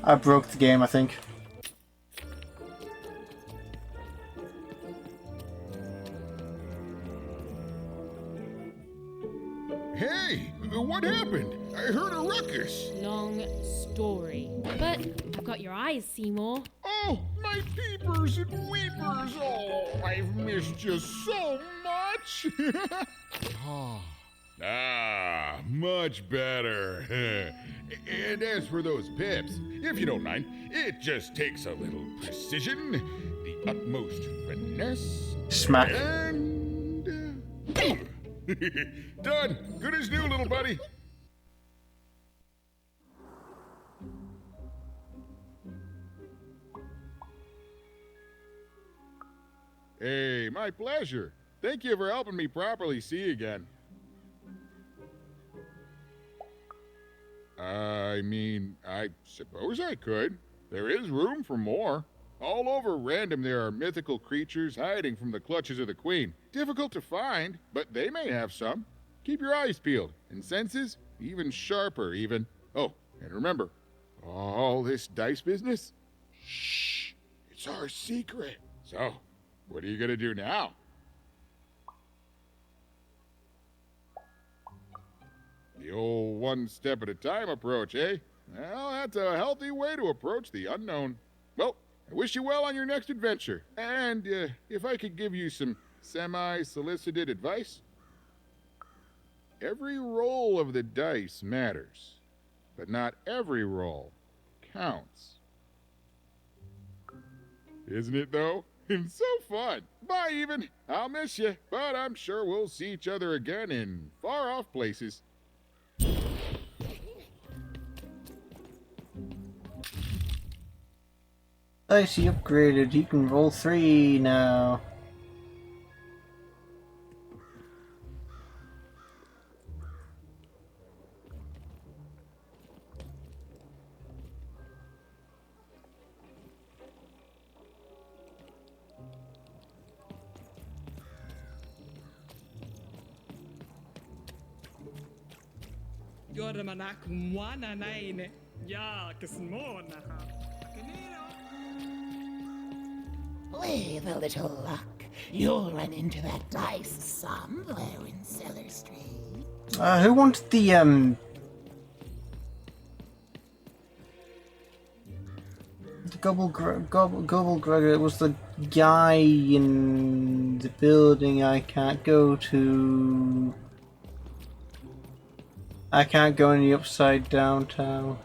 I broke the game, I think. Hey, what happened? I heard a ruckus. Long story. But I've got your eyes, Seymour. Oh, my peepers and weepers. Oh, I've missed you so much. Much better. And as for those pips, if you don't mind, it just takes a little precision, the utmost finesse. Smack. And... done. Good as new, little buddy. Hey, my pleasure. Thank you for helping me properly see again. I mean, I suppose I could. There is room for more. All over Random there are mythical creatures hiding from the clutches of the Queen. Difficult to find, but they may have some. Keep your eyes peeled, and senses even sharper, even. Oh, and remember, all this dice business? Shh, it's our secret. So, what are you gonna do now? The old one step at a time approach, eh? Well, that's a healthy way to approach the unknown. Well, I wish you well on your next adventure. And if I could give you some semi-solicited advice, every roll of the dice matters, but not every roll counts. Isn't it, though? It's so fun. Bye, even. I'll miss you, but I'm sure we'll see each other again in far-off places. Dicey upgraded. You can roll 3 now. With a little luck, you'll run into that dice somewhere in Cellar Street. Who wanted the Gobble Gregor? It was the guy in the building I can't go to. I can't go in the upside down town.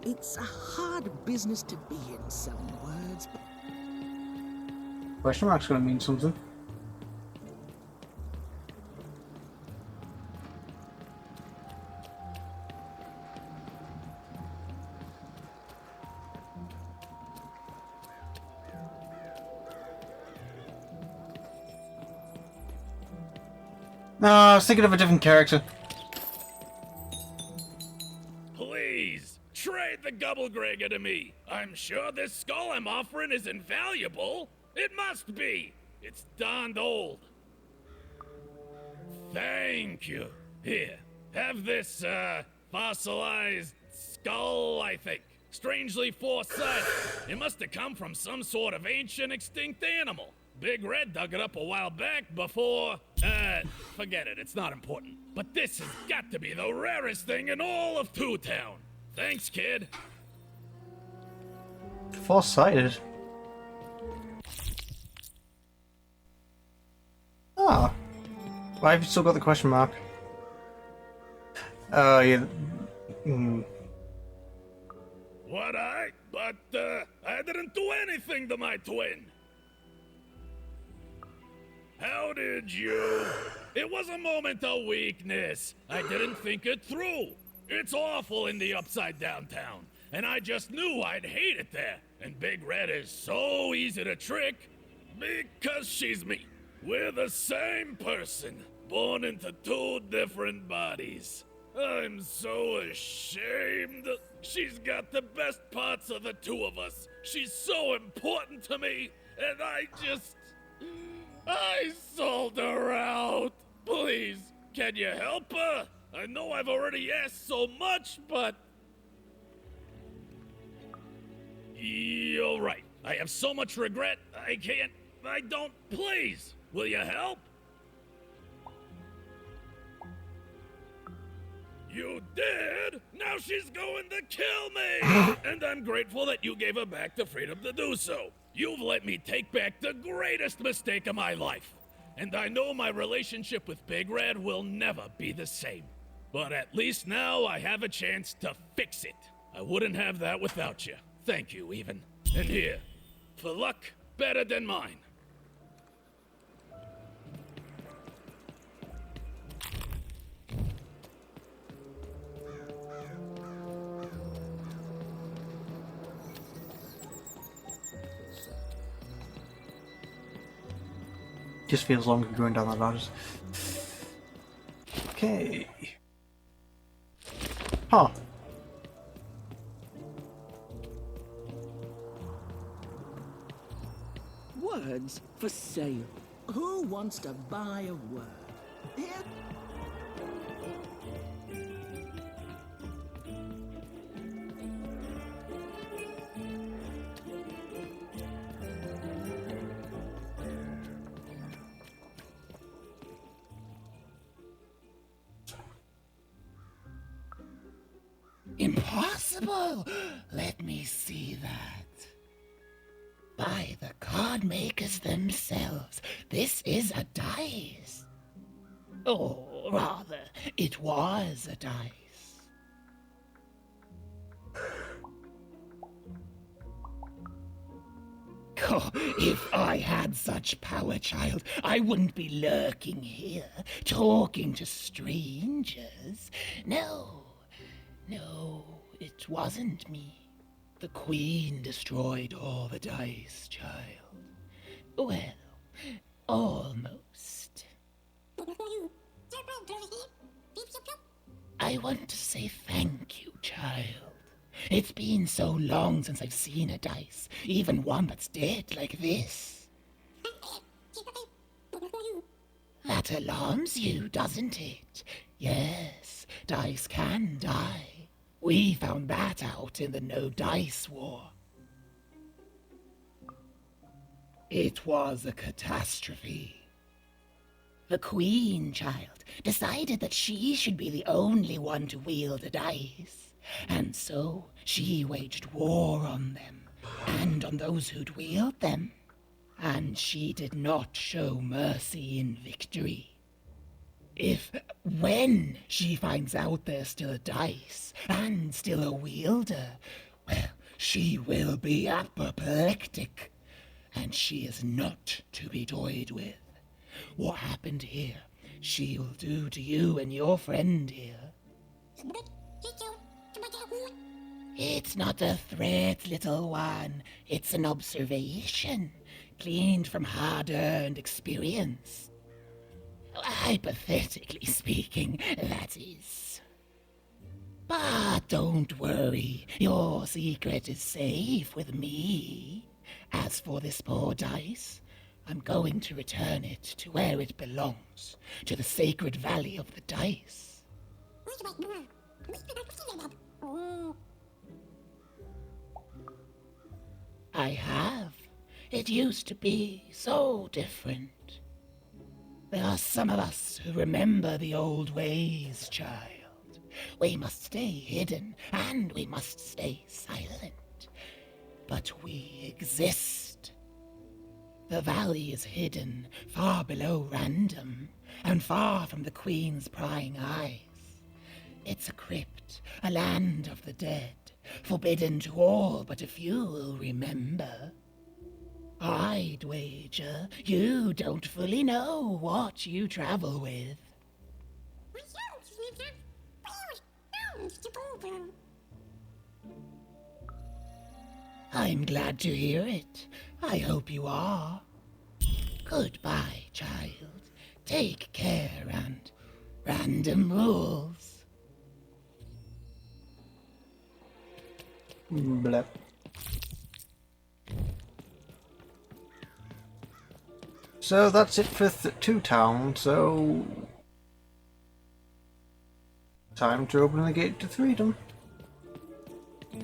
It's a hard business to be in, selling words, but Question mark's gonna mean something. No, I was thinking of a different character. Please, trade the Gubblegregger to me. I'm sure this skull I'm offering is invaluable. It must be. It's darned old. Thank you. Here, have this, fossilized skull, I think. Strangely foresighted. It must have come from some sort of ancient extinct animal. Big Red dug it up a while back before... forget it, it's not important. But this has got to be the rarest thing in all of Two Town. Thanks, kid. Foresighted. Ah. Why have you still got the question mark? Yeah. What But, I didn't do anything to my twin. How did you? It was a moment of weakness. I didn't think it through. It's awful in the upside down town, and I just knew I'd hate it there. And Big Red is so easy to trick because she's me. We're the same person, born into two different bodies. I'm so ashamed. She's got the best parts of the two of us. She's so important to me, and I sold her out. Please, can you help her? I know I've already asked so much, but... You're right. I have so much regret, I don't... Please, will you help? You did? Now she's going to kill me! And I'm grateful that you gave her back the freedom to do so. You've let me take back the greatest mistake of my life. And I know my relationship with Big Red will never be the same. But at least now I have a chance to fix it. I wouldn't have that without you. Thank you, even. And here, for luck better than mine. Just feels longer going down the ladders. Okay. Huh. Words for sale. Who wants to buy a word? Here. Impossible! Let me see that. By the card makers themselves, this is a dice. Or rather, it was a dice. Oh, if I had such power, child, I wouldn't be lurking here, talking to strangers. No, it wasn't me. The Queen destroyed all the dice, child. Well, almost. I want to say thank you, child. It's been so long since I've seen a dice, even one that's dead like this. That alarms you, doesn't it? Yes, dice can die. We found that out in the No Dice War. It was a catastrophe. The Queen, child, decided that she should be the only one to wield a dice. And so she waged war on them, and on those who'd wield them. And she did not show mercy in victory. When she finds out there's still a dice, and still a wielder, well, she will be apoplectic. and she is not to be toyed with. What happened here, she'll do to you and your friend here. It's not a threat, little one. It's an observation, gleaned from hard-earned experience. Hypothetically speaking, that is. But don't worry, your secret is safe with me. As for this poor dice, I'm going to return it to where it belongs, to the sacred valley of the dice. I have. It used to be so different. There are some of us who remember the old ways, child. We must stay hidden, and we must stay silent. But we exist. The valley is hidden, far below Random, and far from the Queen's prying eyes. It's a crypt, a land of the dead, forbidden to all but a few will remember. I'd wager you don't fully know what you travel with. I'm glad to hear it. I hope you are. Goodbye, child. Take care and Random rules. Blep. So that's it for 2 Town, so time to open the gate to freedom. The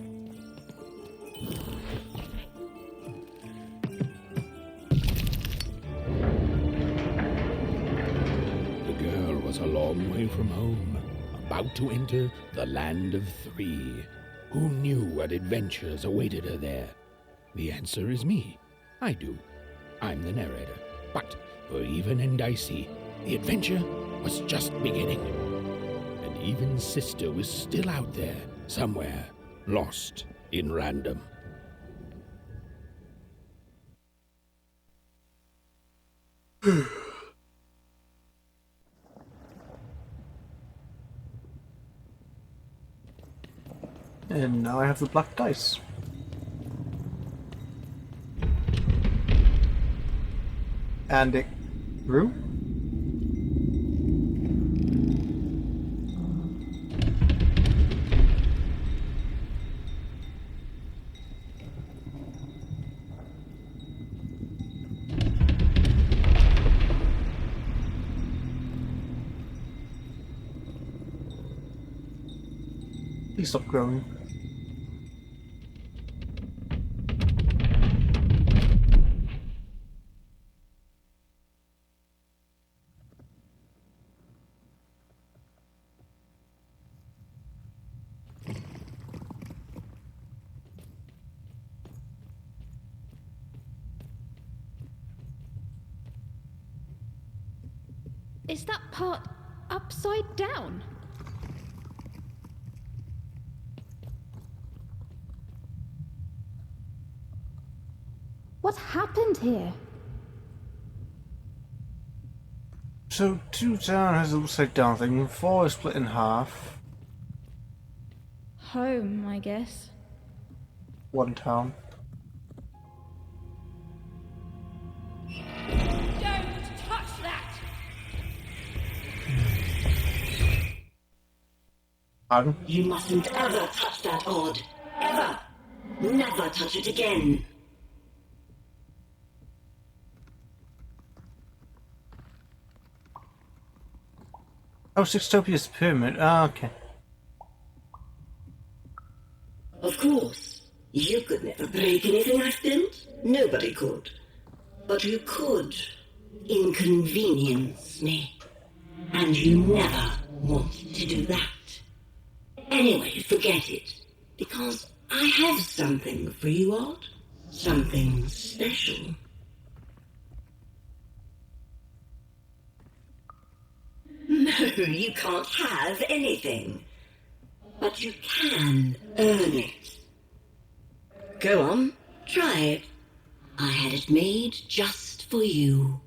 girl was a long way from home, about to enter the land of 3. Who knew what adventures awaited her there? The answer is me. I do. I'm the narrator. But for Even and Dicey, the adventure was just beginning. And Even's sister was still out there, somewhere, lost in Random. And now I have the black dice. And it grew. Please stop growing. Is that part upside down? What happened here? So 2 Town has an upside down thing, 4 is split in half. Home, I guess. 1 Town. Don't touch that! Pardon? You mustn't ever touch that odd. Ever! Never touch it again. Oh, Sextopia's pyramid. Ah, okay. Of course. You could never break anything I've built. Nobody could. But you could inconvenience me. And you never want to do that. Anyway, forget it. Because I have something for you, Odd. Something special. No, you can't have anything. But you can earn it. Go on, try it. I had it made just for you.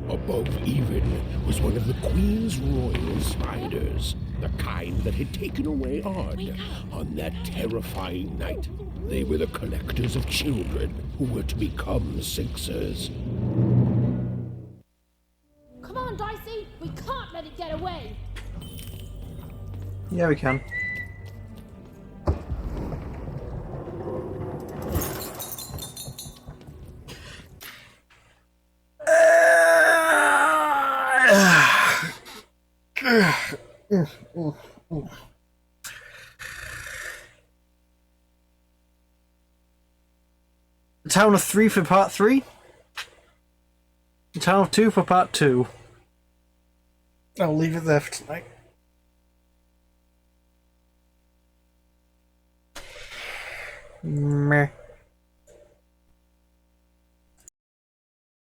Above even was one of the Queen's royal spiders, the kind that had taken away Odd on that terrifying night. They were the collectors of children who were to become Sixers. Come on, Dicey! We can't let it get away! Yeah, we can. The Town of 3 for part 3. The Town of 2 for part 2. I'll leave it there for tonight. Meh.